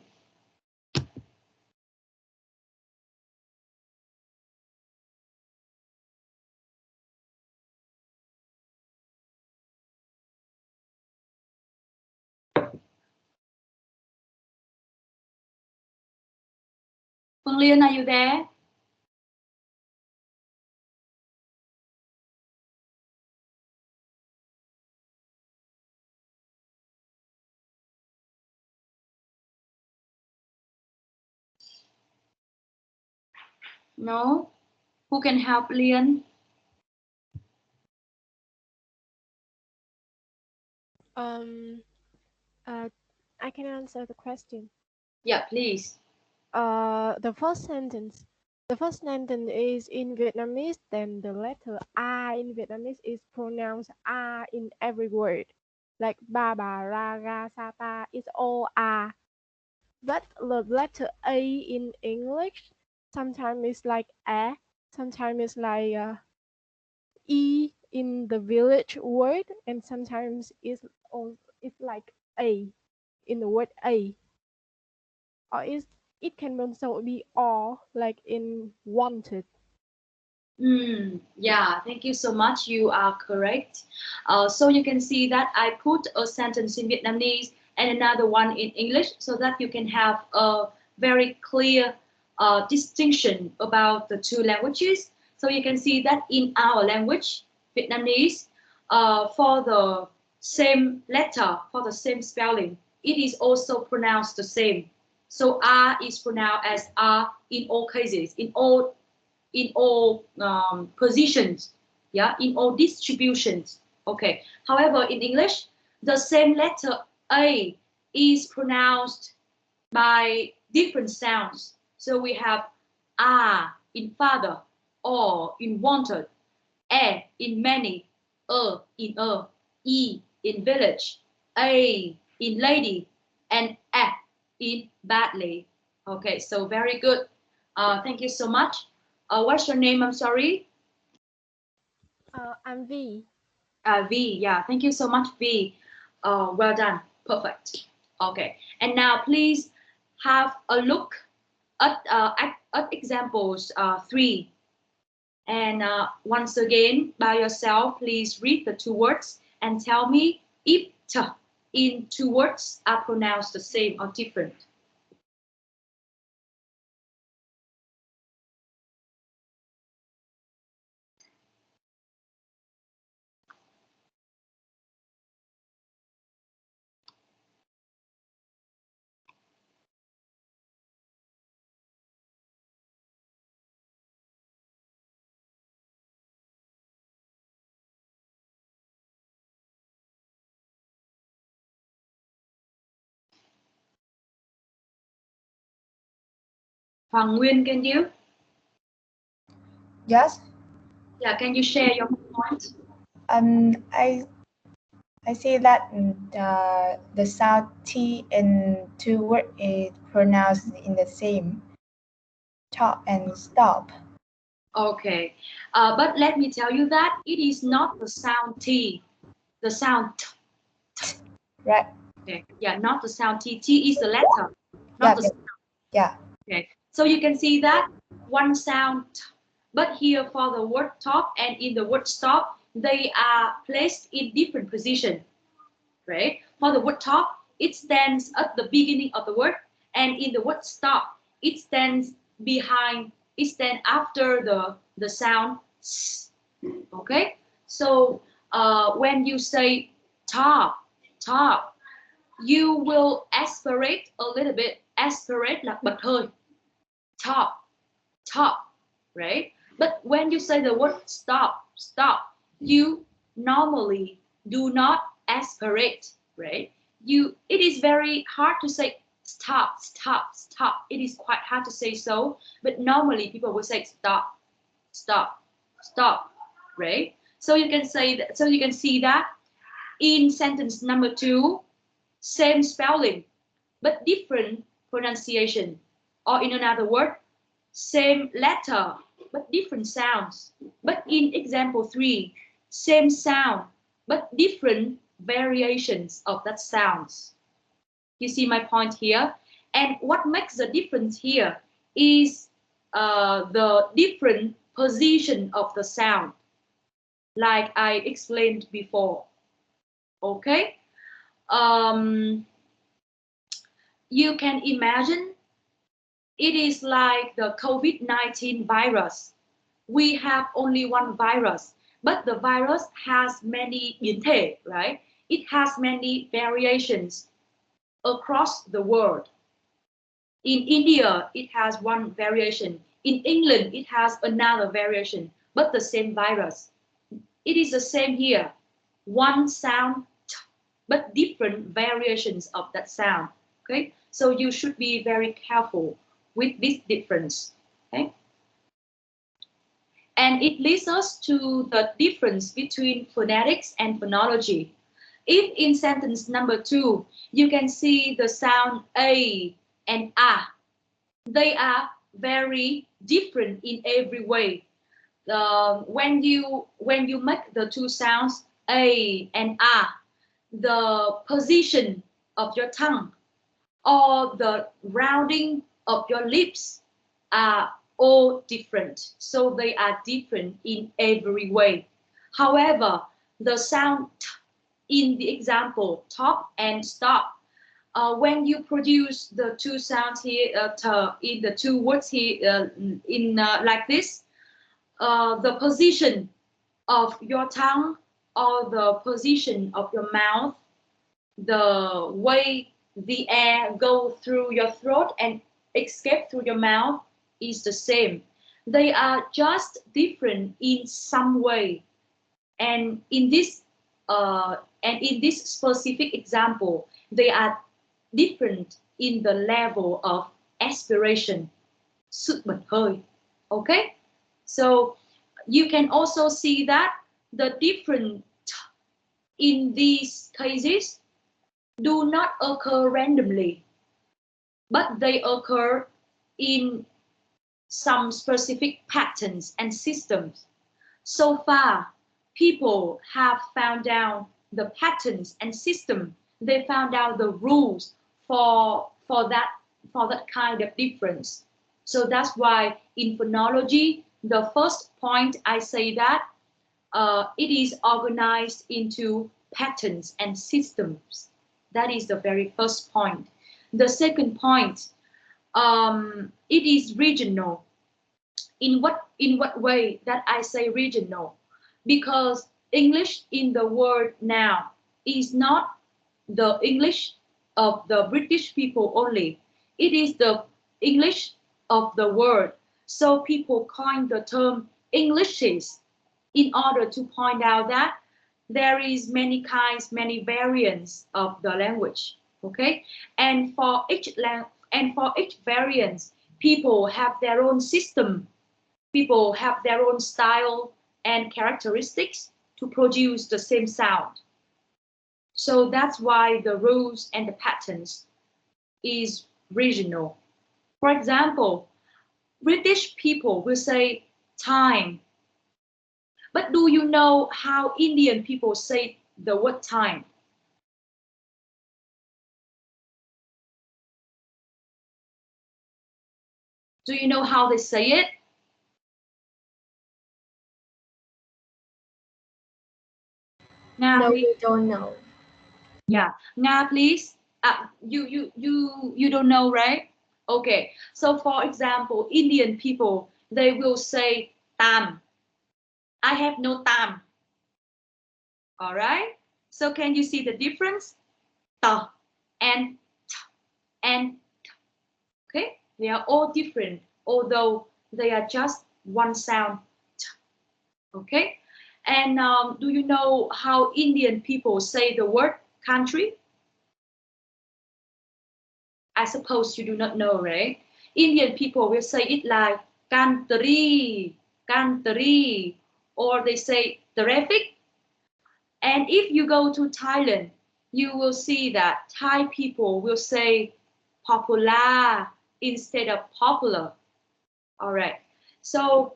Phương Liên, are you there? No? Who can help Liên? I can answer the question. Yeah, please. The first sentence is in Vietnamese, then the letter A in Vietnamese is pronounced A in every word. Like ba, ba, ra, ga, sa, ta is all A. But the letter A in English sometimes it's like A, sometimes it's like E in the village word, and sometimes it's like A in the word A. Or it can also be all, like in wanted. Yeah, thank you so much. You are correct. So you can see that I put a sentence in Vietnamese and another one in English, so that you can have a very clear distinction about the two languages. So you can see that in our language, Vietnamese, for the same letter, for the same spelling, it is also pronounced the same. So R is pronounced as R in all cases, in all positions, yeah, in all distributions. Okay. However, in English, the same letter A is pronounced by different sounds. So we have R in father, or in wanted, E in many, in E in village, A in lady, and F in badly. Okay, so very good. Thank you so much. What's your name? I'm sorry. I'm V. V, yeah. Thank you so much, V. Well done. Perfect. Okay, and now please have a look at examples 3. And once again, by yourself, please read the 2 words and tell me if t in 2 words are pronounced the same or different. Hoàng Nguyên, can you? Yes. Yeah, can you share your point? I see that the sound T in 2 words is pronounced in the same. Top and stop. Okay, but let me tell you that it is not the sound T, the sound T. Right. Okay, yeah, not the sound T. T is the letter, not the sound. Yeah. Okay, so you can see that one sound T, but here for the word top and in the word stop, they are placed in different position, right? For the word top, it stands at the beginning of the word, and in the word stop, it stands behind, it stands after the sound S. Okay, so when you say top, you will aspirate a little bit. Aspirate là bật hơi. Top, right? But when you say the word stop, you normally do not aspirate, right? It is very hard to say stop. It is quite hard to say so, but normally people will say stop, right? So you can say that, so you can see that in sentence number 2, same spelling, but different pronunciation. Or in another word, same letter, but different sounds. But in example 3, same sound, but different variations of that sounds. You see my point here? And what makes the difference here is the different position of the sound, like I explained before. Okay? You can imagine it is like the COVID-19 virus. We have only one virus, but the virus has many biến thể, right? It has many variations across the world. In India, it has one variation. In England, it has another variation, but the same virus. It is the same here. One sound, but different variations of that sound. Okay, so you should be very careful with this difference. Okay, and it leads us to the difference between phonetics and phonology. If in sentence number 2, you can see the sound A and A, they are very different in every way. When you make the 2 sounds A and A, the position of your tongue or the rounding of your lips are all different. So they are different in every way. However, the sound T in the example top and stop, when you produce the two sounds here, in the two words here, like this, the position of your tongue or the position of your mouth, the way the air go through your throat and escape through your mouth is the same. They are just different in some way. And in this specific example, they are different in the level of aspiration. Sức bật hơi. Okay? So you can also see that the different in these cases do not occur randomly, but they occur in some specific patterns and systems. So far, people have found out the patterns and system. They found out the rules for that kind of difference. So that's why in phonology, the first point I say that it is organized into patterns and systems. That is the very first point. The second point, it is regional. In what way that I say regional? Because English in the world now is not the English of the British people only. It is the English of the world. So people coin the term Englishes in order to point out that there is many kinds, many variants of the language. Okay, and for each variance, people have their own system. People have their own style and characteristics to produce the same sound. So that's why the rules and the patterns is regional. For example, British people will say time. But do you know how Indian people say the word time? Do you know how they say it? Nga, No, please. we don't know. Yeah, Nga, please. You don't know, right? Okay. So for example, Indian people, they will say tam. I have no time. All right. So can you see the difference? Ta and t and t. Okay. They are all different, although they are just one sound. T. Okay. And do you know how Indian people say the word country? I suppose you do not know, right? Indian people will say it like country, country, or they say traffic. And if you go to Thailand, you will see that Thai people will say popular instead of popular. All right. So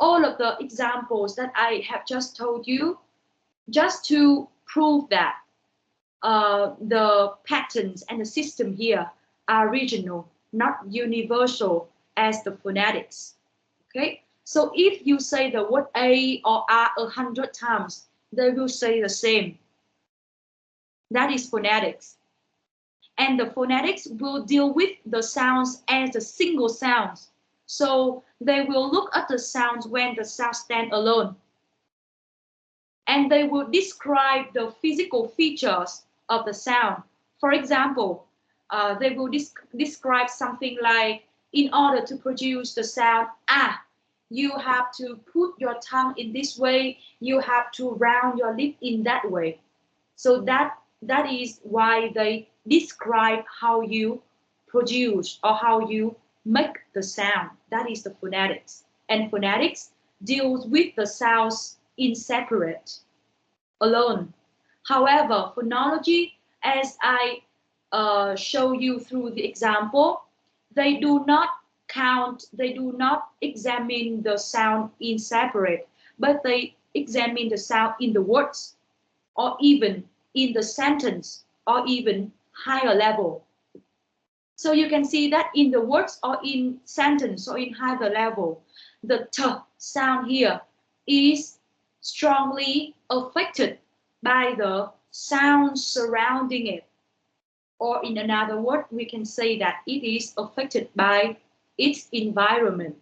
all of the examples that I have just told you, just to prove that the patterns and the system here are regional, not universal as the phonetics. Okay. So if you say the word A or R 100 times, they will say the same. That is phonetics. And the phonetics will deal with the sounds as a single sounds. So they will look at the sounds when the sounds stand alone. And they will describe the physical features of the sound. For example, they will describe something like, in order to produce the sound ah, you have to put your tongue in this way, you have to round your lip in that way. So that is why they describe how you produce or how you make the sound. That is the phonetics. And phonetics deals with the sounds in separate, alone. However, phonology, as I show you through the example, they do not count, they do not examine the sound in separate, but they examine the sound in the words, or even in the sentence, or even higher level. So you can see that in the words or in sentence or in higher level, the t sound here is strongly affected by the sound surrounding it. or in another word, we can say that it is affected by its environment.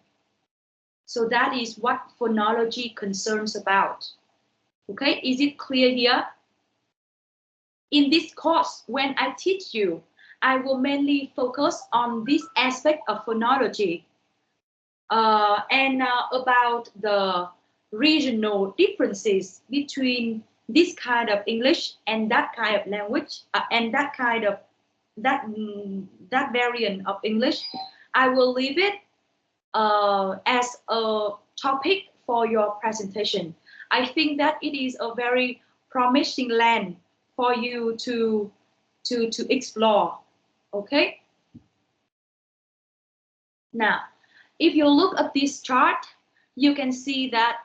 So that is what phonology concerns about. Okay, is it clear here? In this course, when I teach you, I will mainly focus on this aspect of phonology and about the regional differences between this kind of English and that kind of language and that kind of that variant of English. I will leave it as a topic for your presentation. I think that it is a very promising land for you to explore. Okay. Now, if you look at this chart, you can see that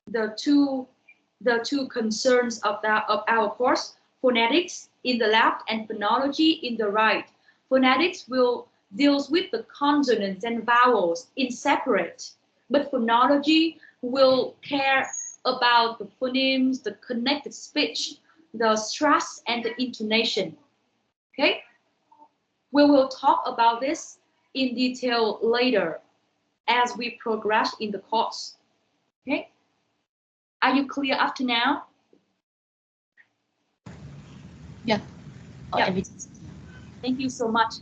the two concerns of our course, phonetics in the left and phonology in the right. Phonetics will deals with the consonants and vowels in separate, but phonology will care about the phonemes, the connected speech, the stress and the intonation. Okay, we will talk about this in detail later as we progress in the course. Okay, are you clear up to now? Yeah. Yeah. Thank you so much.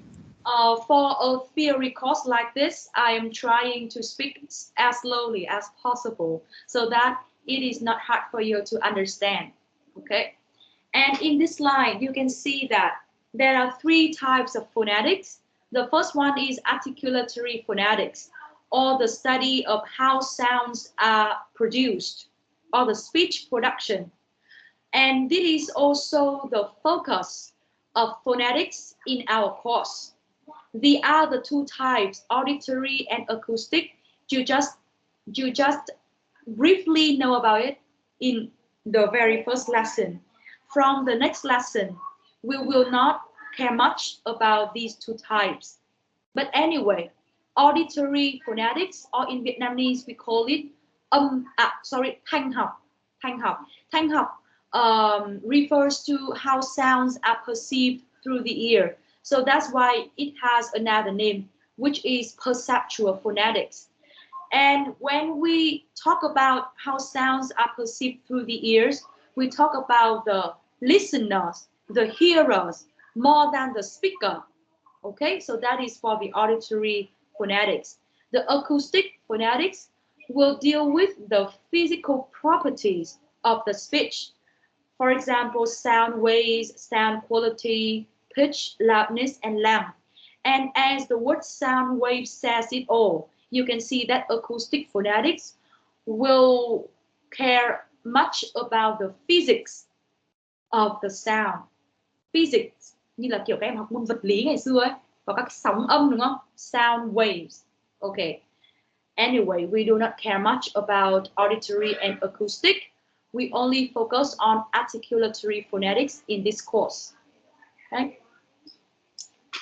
For a theory course like this, I am trying to speak as slowly as possible so that it is not hard for you to understand. Okay, and in this slide, you can see that there are three types of phonetics. The first one is articulatory phonetics, or the study of how sounds are produced, or the speech production. And this is also the focus of phonetics in our course. The other two types, auditory and acoustic, you just briefly know about it in the very first lesson. From the next lesson, we will not care much about these two types. But anyway, auditory phonetics, or in Vietnamese we call it thanh học. Thanh học refers to how sounds are perceived through the ear. So that's why it has another name, which is perceptual phonetics. And when we talk about how sounds are perceived through the ears, we talk about the listeners, the hearers, more than the speaker. Okay, so that is for the auditory phonetics. The acoustic phonetics will deal with the physical properties of the speech. For example, sound waves, sound quality, pitch, loudness, and length. And as the word sound wave says it all, you can see that acoustic phonetics will care much about the physics of the sound. Physics, như là kiểu các em học môn vật lý ngày xưa ấy, có các sóng âm đúng không? Sound waves. Okay. Anyway, we do not care much about auditory and acoustic. We only focus on articulatory phonetics in this course. Okay.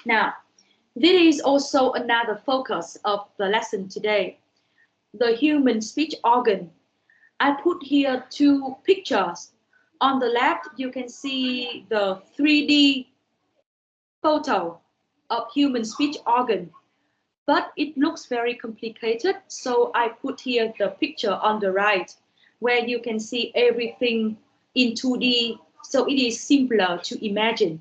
Now, this is also another focus of the lesson today, the human speech organ. I put here two pictures. On the left, you can see the 3D photo of human speech organ, but it looks very complicated, so I put here the picture on the right, where you can see everything in 2D, so it is simpler to imagine.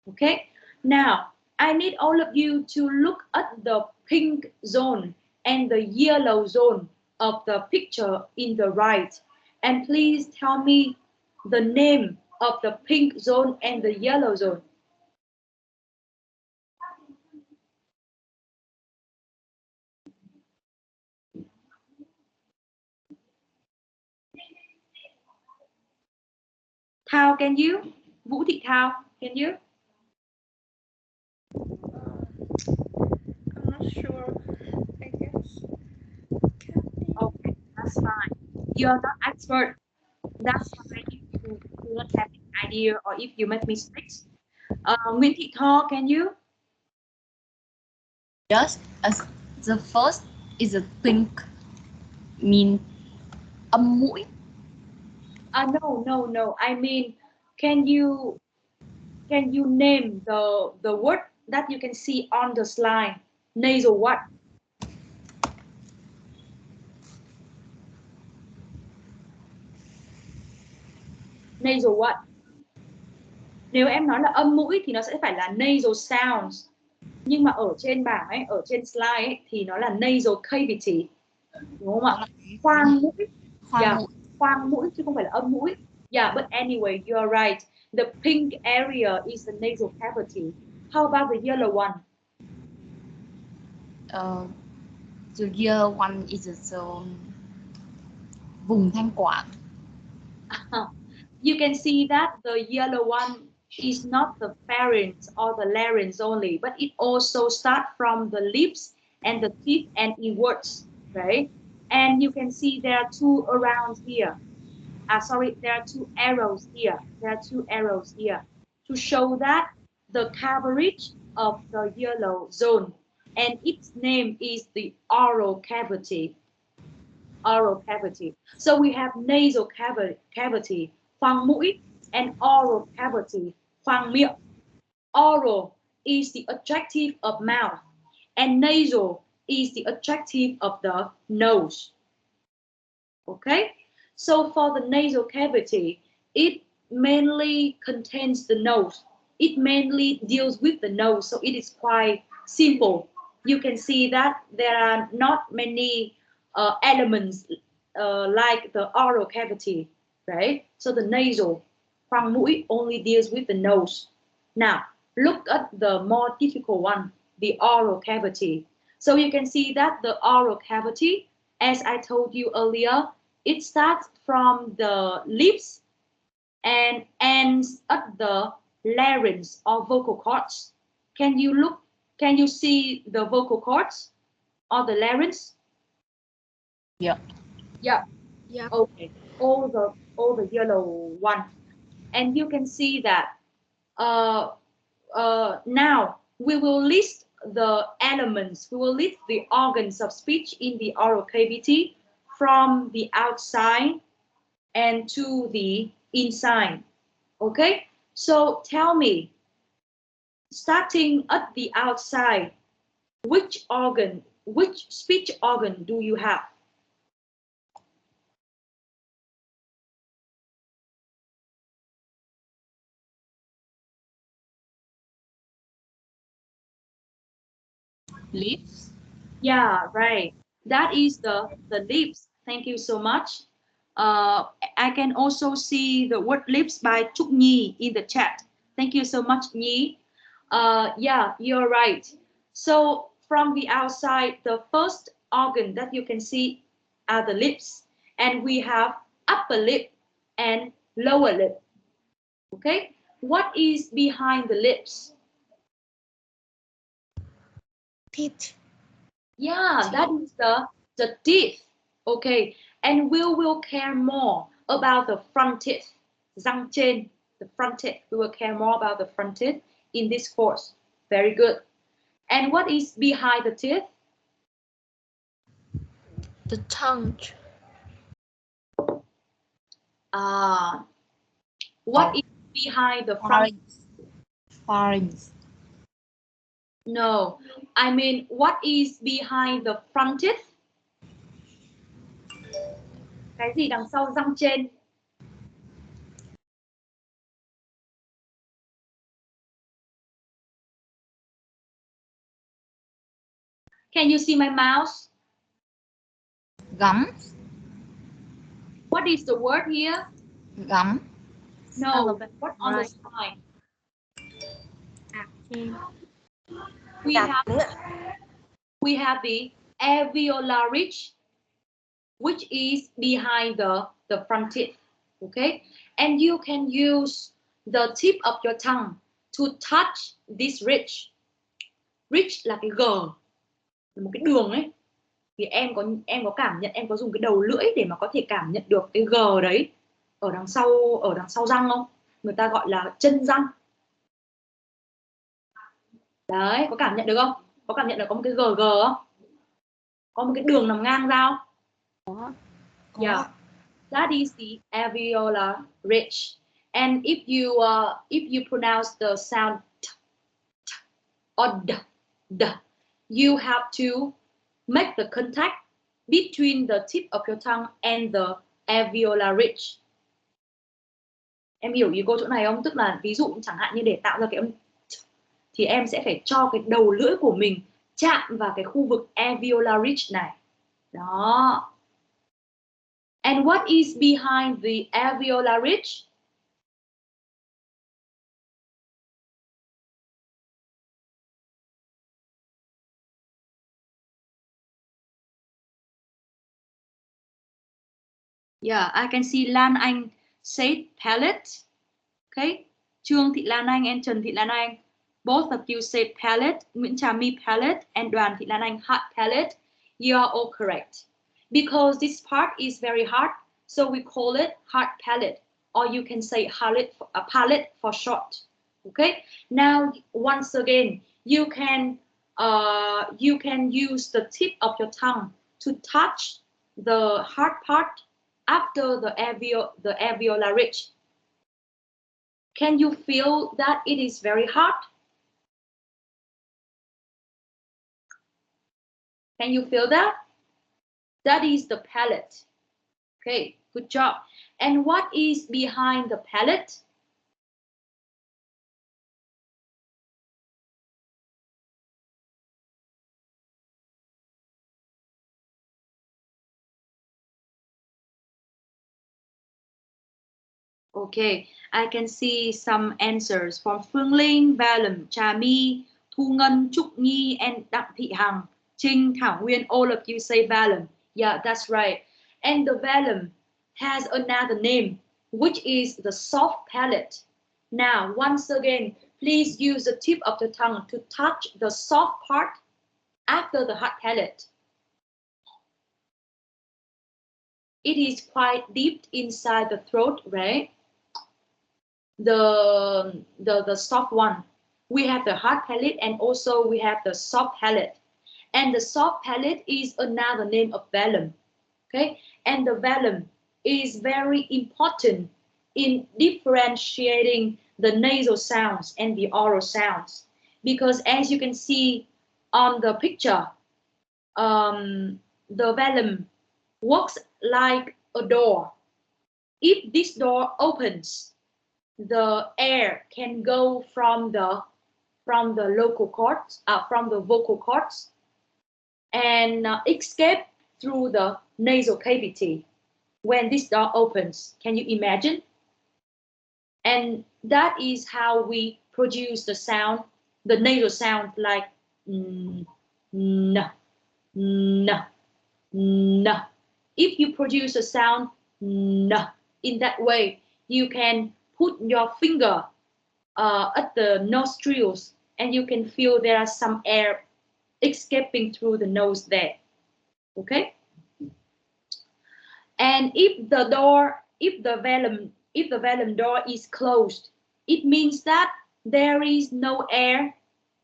Okay, now I need all of you to look at the pink zone and the yellow zone of the picture in the right, and please tell me the name of the pink zone and the yellow zone. Thao, can you? Vũ Thị Thao, can you? I'm not sure. I guess. Okay, that's fine. You're not expert. That's fine if you do not have an idea or if you make mistakes. Nguyễn Thị Tho, can you? Yes, as the first is a pink, mean âm mũi. No. I mean, can you Can you name the word that you can see on the slide? Nasal what? Nasal what? Nếu em nói là âm mũi thì nó sẽ phải là nasal sounds. Nhưng mà ở trên bảng ấy, ở trên slide ấy, thì nó là nasal cavity. Đúng không ạ? Khoang mũi. Khoang mũi chứ không phải là âm mũi. Yeah, but anyway, you are right. The pink area is the nasal cavity. How about the yellow one? The yellow one is the vùng thanh quản. You can see that the yellow one is not the pharynx or the larynx only, but it also starts from the lips and the teeth and inwards, right? And you can see there are two around here. There are two arrows here. There are two arrows here to show that the coverage of the yellow zone, and its name is the oral cavity. Oral cavity. So we have nasal cavity, khoang mũi, and oral cavity, khoang miệng. Oral is the adjective of mouth, and nasal is the adjective of the nose. Okay? So for the nasal cavity, it mainly contains the nose. It mainly deals with the nose, so it is quite simple. You can see that there are not many elements like the oral cavity, right? So the nasal, khoang mũi, only deals with the nose. Now, look at the more difficult one, the oral cavity. So you can see that the oral cavity, as I told you earlier, it starts from the lips and ends at the larynx or vocal cords. Can you see the vocal cords or the larynx? Yeah. Yeah. Yeah. Okay. All the yellow one. And you can see that now we will list the elements, we will list the organs of speech in the oral cavity from the outside and to the inside. Okay, so tell me, starting at the outside, which speech organ do you have? Lips. Yeah, right. That is the lips. Thank you so much. I can also see the word lips by Trúc Nhi in the chat. Thank you so much, Nhi. Yeah, you're right. So from the outside, the first organ that you can see are the lips, and we have upper lip and lower lip. Okay, what is behind the lips? Teeth. Yeah, that is the teeth. Okay, and we will care more about the front teeth. Răng trên, the front teeth. We will care more about the front teeth in this course. Very good. And what is behind the teeth? The tongue. What is behind the front? Pharynx. No, I mean, what is behind the front teeth? Cái gì đằng sau răng trên? Can you see my mouse? Gums. What is the word here? Gum. No, what on the slide? We have the alveolar ridge, which is behind the front teeth. Okay, and you can use the tip of your tongue to touch this ridge. Ridge là cái G, là một cái đường ấy. Thì em có cảm nhận, em có dùng cái đầu lưỡi để mà có thể cảm nhận được cái G đấy ở đằng sau răng không? Người ta gọi là chân răng. Đấy, có cảm nhận được không? Có cảm nhận được có một cái GG không? Có một cái đường nằm ngang ra không? Có. Yeah, that is the alveolar ridge. And if you pronounce the sound t, t or d, d, you have to make the contact between the tip of your tongue and the alveolar ridge. Em hiểu ý cô chỗ này không? Tức là ví dụ chẳng hạn như để tạo ra cái âm thì em sẽ phải cho cái đầu lưỡi của mình chạm vào cái khu vực alveolar ridge này. Đó. And what is behind the alveolar ridge? Yeah, I can see Lan Anh said palate. Okay, Trương Thị Lan Anh and Trần Thị Lan Anh, both of you say palate. Nguyễn Trà My palate and Đoàn Thị Lan Anh hard palate. You are all correct. Because this part is very hard, so we call it hard palate, or you can say palate for short. Okay. Now, once again, you can use the tip of your tongue to touch the hard part after the alveolar ridge. Can you feel that it is very hard? Can you feel that? That is the palate. Okay, good job. And what is behind the palate? Okay, I can see some answers from Phương Linh, Valum, Trà My, Thu Ngân, Trúc Nhi, and Đặng Thị Hằng, Trinh, Thảo Nguyên. All of you say Valum. Yeah, that's right. And the Valum has another name, which is the soft palate. Now, once again, please use the tip of the tongue to touch the soft part after the hard palate. It is quite deep inside the throat, right? The soft one. We have the hard palate and also we have the soft palate. And the soft palate is another name of velum. Okay, and the velum is very important in differentiating the nasal sounds and the oral sounds, because as you can see on the picture, the velum works like a door. If this door opens, the air can go from the local cords, from the vocal cords, and escape through the nasal cavity when this door opens. Can you imagine? And that is how we produce the sound, the nasal sound, like n, n, n. If you produce a sound n in that way, you can put your finger at the nostrils and you can feel there are some air escaping through the nose there. Okay. And if the velum door is closed, it means that there is no air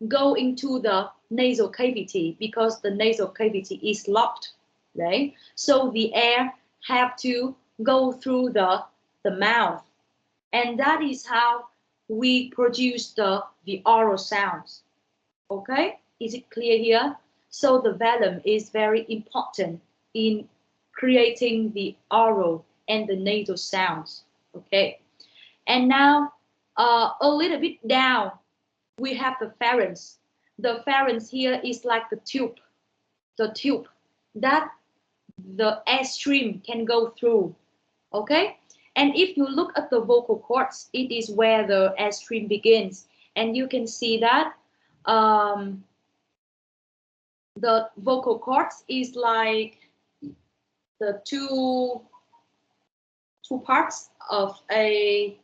going to the nasal cavity because the nasal cavity is locked, right? So the air have to go through the mouth, and that is how we produce the oral sounds. Okay, is it clear here? So the velum is very important in creating the oral and the nasal sounds. Okay, and now a little bit down we have the pharynx. The pharynx here is like the tube that the air stream can go through. Okay, and if you look at the vocal cords, it is where the air stream begins, and you can see that the vocal cords is like the two parts of a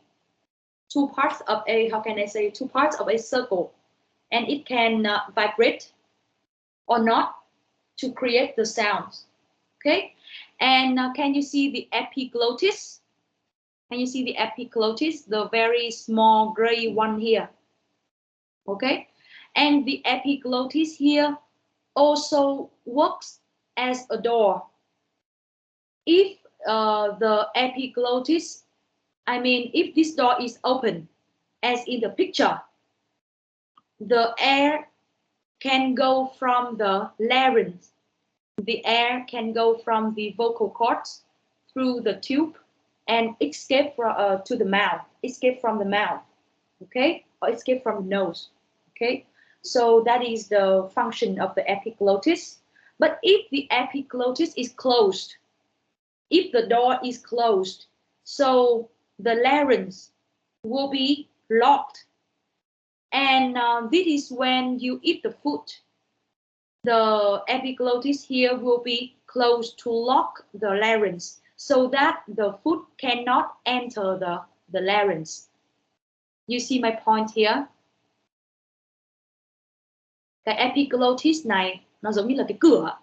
how can I say, two parts of a circle, and it can vibrate or not to create the sounds. Okay, and can you see the epiglottis? Can you see the epiglottis, the very small gray one here? Okay, and the epiglottis here also works as a door. If the epiglottis I mean, if this door is open, as in the picture, the air can go from the larynx. The air can go from the vocal cords through the tube and escape to the mouth, escape from the mouth, okay, or escape from the nose, okay. So that is the function of the epiglottis. But if the epiglottis is closed, if the door is closed, so the larynx will be locked, and this is when you eat the food. The epiglottis here will be closed to lock the larynx, so that the food cannot enter the larynx. You see my point here? Cái epiglottis này nó giống như là cái cửa.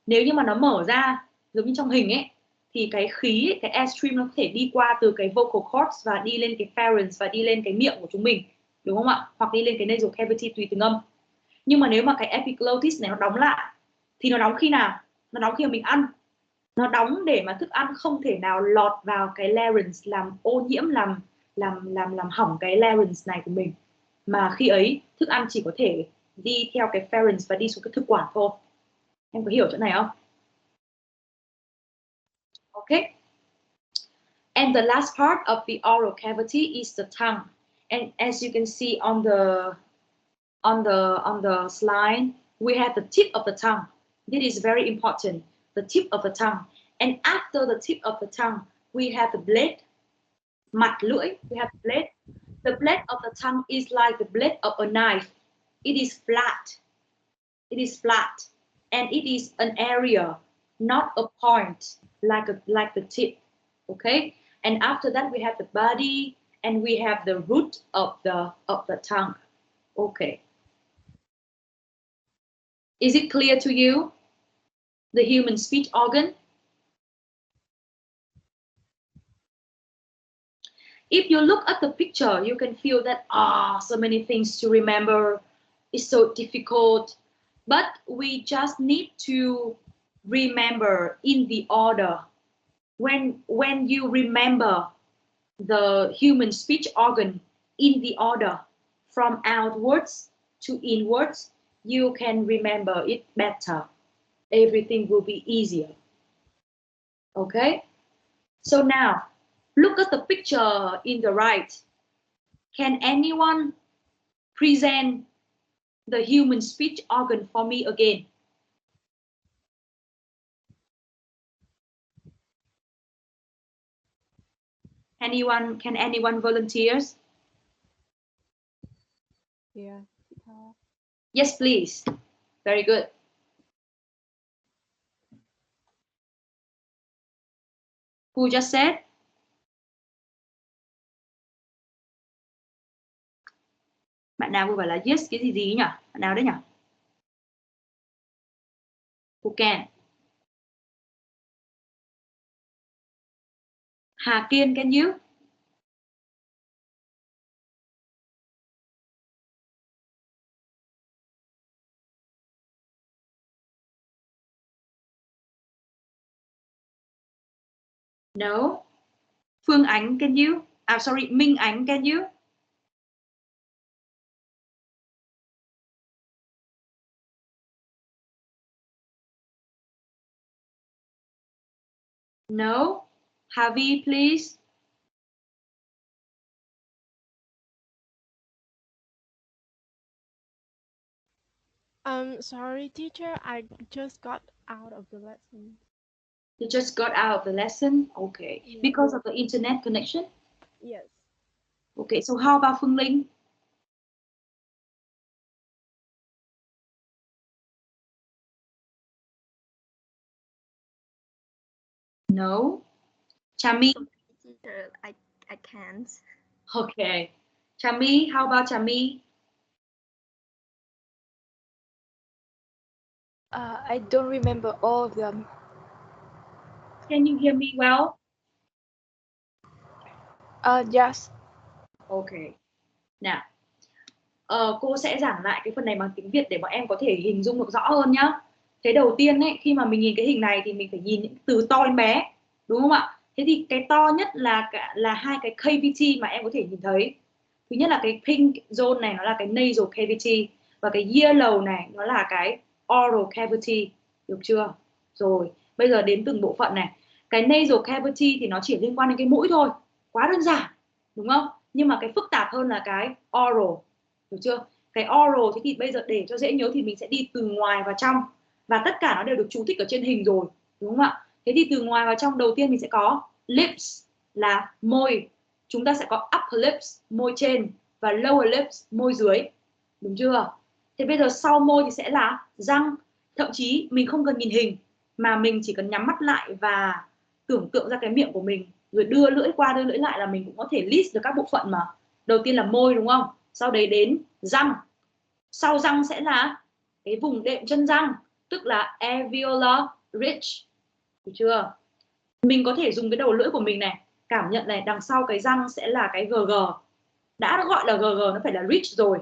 Nếu như mà nó mở ra giống như trong hình ấy, thì cái khí ấy, cái airstream nó có thể đi qua từ cái vocal cords và đi lên cái pharynx và đi lên cái miệng của chúng mình, đúng không ạ? Hoặc đi lên cái nasal cavity tùy từng âm. Nhưng mà nếu mà cái epiglottis này nó đóng lại thì nó đóng khi nào? Nó đóng khi mà mình ăn. Nó đóng để mà thức ăn không thể nào lọt vào cái larynx, làm ô nhiễm, làm hỏng cái larynx này của mình. Mà khi ấy thức ăn chỉ có thể đi theo cái pharynx và đi xuống cái thực quản thôi. Em có hiểu chỗ này không? Okay. And the last part of the oral cavity is the tongue. And as you can see on the slide, we have the tip of the tongue. This is very important, the tip of the tongue. And after the tip of the tongue, we have the blade, mặt lưỡi, we have the blade. The blade of the tongue is like the blade of a knife. It is flat. It is flat. And it is an area, not a point, like the tip. Okay? And after that, we have the body, and we have the root of the tongue. Okay. Is it clear to you? The human speech organ? If you look at the picture, you can feel that, so many things to remember. It's so difficult. But we just need to remember in the order. When you remember the human speech organ in the order, from outwards to inwards, you can remember it better. Everything will be easier. Okay? So now, look at the picture in the right. Can anyone present the human speech organ for me again? Can anyone volunteers? Yeah. Yes, please. Very good. Who just said? Bạn nào vừa bảo là yes cái gì nhỉ? Bạn nào đấy nhỉ? Who can? Hà Kiên, can you? No. Phương Ánh, can you? Sorry, Minh Ánh, can you? No. Javi, please. Sorry, teacher. I just got out of the lesson. You just got out of the lesson? Okay. Yeah. Because of the internet connection? Yes. Okay, so how about Phương Linh? No. Chami? Teacher, I can't. Okay. Chami, how about Chami? I don't remember all of them. Can you hear me well? Yes. Okay. Nào, cô sẽ giảng lại cái phần này bằng tiếng Việt để bọn em có thể hình dung được rõ hơn nhá. Thế đầu tiên ấy, khi mà mình nhìn cái hình này thì mình phải nhìn những từ to đến bé, đúng không ạ? Thế thì cái to nhất là hai cái cavity mà em có thể nhìn thấy. Thứ nhất là cái pink zone này, nó là cái nasal cavity, và cái yellow này nó là cái oral cavity, được chưa? Rồi, bây giờ đến từng bộ phận này. Cái nasal cavity thì nó chỉ liên quan đến cái mũi thôi, quá đơn giản, đúng không? Nhưng mà cái phức tạp hơn là cái oral, được chưa? Cái oral thế thì bây giờ để cho dễ nhớ thì mình sẽ đi từ ngoài vào trong, và tất cả nó đều được chú thích ở trên hình rồi, đúng không ạ? Thế thì từ ngoài vào trong, đầu tiên mình sẽ có lips là môi, chúng ta sẽ có upper lips môi trên và lower lips môi dưới, đúng chưa? Thế bây giờ sau môi thì sẽ là răng, thậm chí mình không cần nhìn hình mà mình chỉ cần nhắm mắt lại và tưởng tượng ra cái miệng của mình, rồi đưa lưỡi qua đưa lưỡi lại là mình cũng có thể list được các bộ phận mà. Đầu tiên là môi, đúng không? Sau đấy đến răng, sau răng sẽ là cái vùng đệm chân răng, tức là alveolar ridge, được chưa? Mình có thể dùng cái đầu lưỡi của mình này, cảm nhận này, đằng sau cái răng sẽ là cái GG. Đã gọi là GG nó phải là ridge rồi.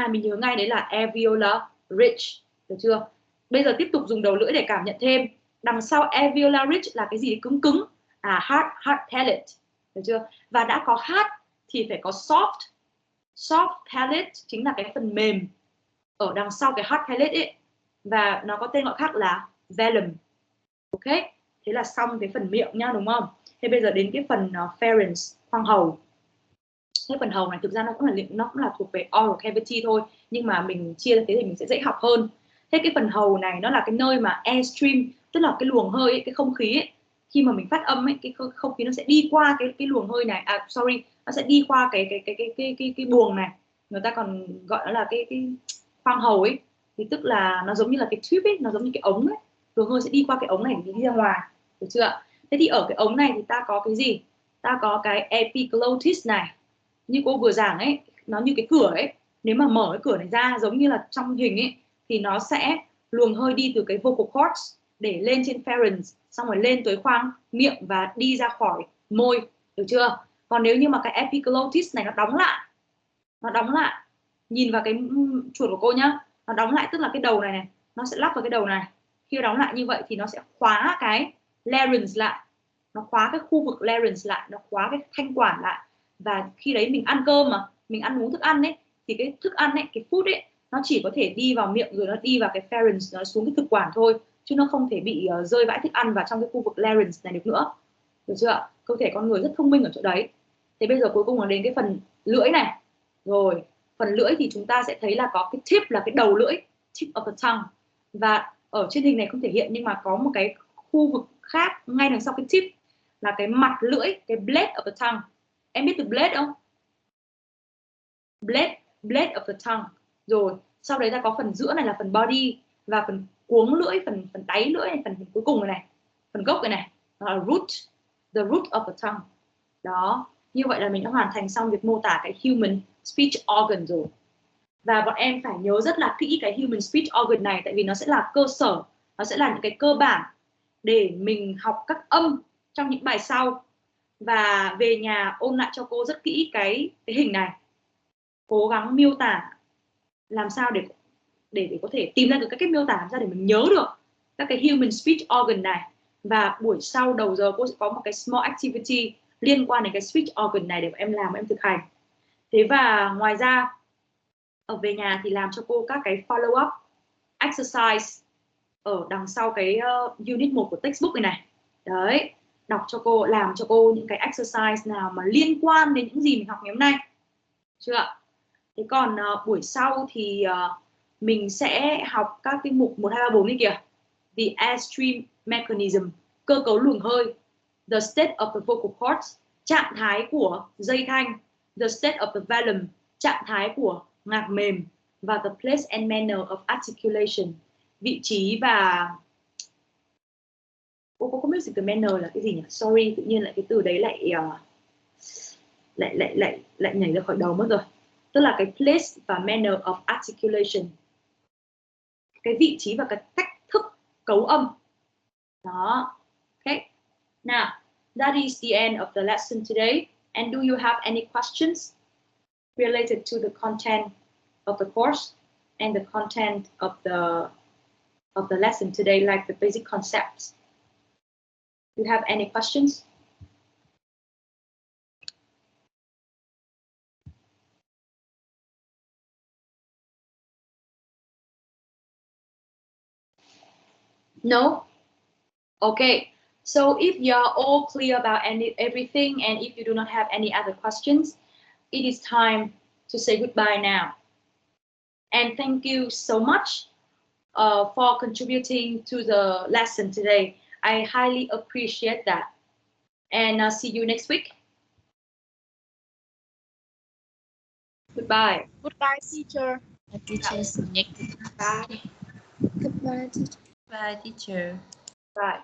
Mình nhớ ngay đấy là alveolar ridge, được chưa? Bây giờ tiếp tục dùng đầu lưỡi để cảm nhận thêm. Đằng sau alveolar ridge là cái gì cứng cứng? Hard palate, được chưa? Và đã có hard thì phải có soft palate, chính là cái phần mềm ở đằng sau cái hard palate ấy, và nó có tên gọi khác là velum. Ok, thế là xong cái phần miệng nhá, đúng không? Thế bây giờ đến cái phần pharynx, khoang hầu. Cái phần hầu này thực ra nó cũng là thuộc về oral cavity thôi, nhưng mà mình chia ra thế thì mình sẽ dễ học hơn. Thế cái phần hầu này nó là cái nơi mà airstream, tức là cái luồng hơi ấy, cái không khí ấy, khi mà mình phát âm ấy, cái không khí nó sẽ đi qua cái luồng hơi này, nó sẽ đi qua cái buồng này, người ta còn gọi nó là cái khoang hầu ấy, thì tức là nó giống như là cái tube ấy, nó giống như cái ống ấy, luồng hơi sẽ đi qua cái ống này để đi ra ngoài, được chưa ạ? Thế thì ở cái ống này thì ta có cái gì? Ta có cái epiglottis này, như cô vừa giảng ấy, nó như cái cửa ấy, nếu mà mở cái cửa này ra giống như là trong hình ấy, thì nó sẽ luồng hơi đi từ cái vocal cords để lên trên pharynx, xong rồi lên tới khoang miệng và đi ra khỏi môi, được chưa? Còn nếu như mà cái epiglottis này nó đóng lại, nhìn vào cái chuột của cô nhá, nó đóng lại, tức là cái đầu này nó sẽ lắp vào cái đầu này. Khi đóng lại như vậy thì nó sẽ khóa cái larynx lại, nó khóa cái khu vực larynx lại, nó khóa cái thanh quản lại, và khi đấy mình ăn cơm mà mình ăn uống thức ăn ấy, thì cái thức ăn ấy, cái food ấy, nó chỉ có thể đi vào miệng rồi nó đi vào cái pharynx, nó xuống cái thực quản thôi, chứ nó không thể bị rơi vãi thức ăn vào trong cái khu vực larynx này được nữa, được chưa ạ? Cơ thể con người rất thông minh ở chỗ đấy. Thế bây giờ cuối cùng là đến cái phần lưỡi này. Rồi, phần lưỡi thì chúng ta sẽ thấy là có cái tip là cái đầu lưỡi, tip of the tongue, và ở trên hình này không thể hiện nhưng mà có một cái khu vực khác ngay đằng sau cái tip là cái mặt lưỡi, cái blade of the tongue. Em biết từ blade không? Blade of the tongue. Rồi, sau đấy ta có phần giữa này là phần body, và phần cuống lưỡi, phần đáy lưỡi này, phần cuối cùng này, phần gốc này là root, the root of the tongue. Đó, như vậy là mình đã hoàn thành xong việc mô tả cái human speech organ rồi. Và bọn em phải nhớ rất là kỹ cái human speech organ này, tại vì nó sẽ là cơ sở, nó sẽ là những cái cơ bản để mình học các âm trong những bài sau. Và về nhà ôn lại cho cô rất kỹ cái hình này, cố gắng miêu tả làm sao để có thể tìm ra được các cái miêu tả làm sao để mình nhớ được các cái human speech organ này. Và buổi sau đầu giờ cô sẽ có một cái small activity liên quan đến cái speech organ này để em làm, em thực hành. Thế và ngoài ra ở về nhà thì làm cho cô các cái follow up exercise ở đằng sau cái unit 1 của textbook này. Đấy, đọc cho cô, làm cho cô những cái exercise nào mà liên quan đến những gì mình học ngày hôm nay. Chưa ạ? Thế còn buổi sau thì mình sẽ học các cái mục 1, 2, 3, 4 này kìa. The airstream mechanism, cơ cấu luồng hơi. The state of the vocal cords, trạng thái của dây thanh. The state of the velum, trạng thái của ngạc mềm. Và the place and manner of articulation, vị trí và... Cô không biết gì cái manner là cái gì nhỉ? Sorry, tự nhiên lại cái từ đấy lại nhảy ra khỏi đầu mất rồi. Tức là cái place và manner of articulation, cái vị trí và cái cách thức cấu âm. Đó. Okay. Now, that is the end of the lesson today. And do you have any questions related to the content of the course and the content of the lesson today, like the basic concepts? Do you have any questions? No? Okay. So if you're all clear about everything, and if you do not have any other questions, it is time to say goodbye now. And thank you so much for contributing to the lesson today. I highly appreciate that. And I'll see you next week. Goodbye. Goodbye, teacher. Teacher, see you next. Bye. Goodbye, teacher. Bye, teacher. Bye.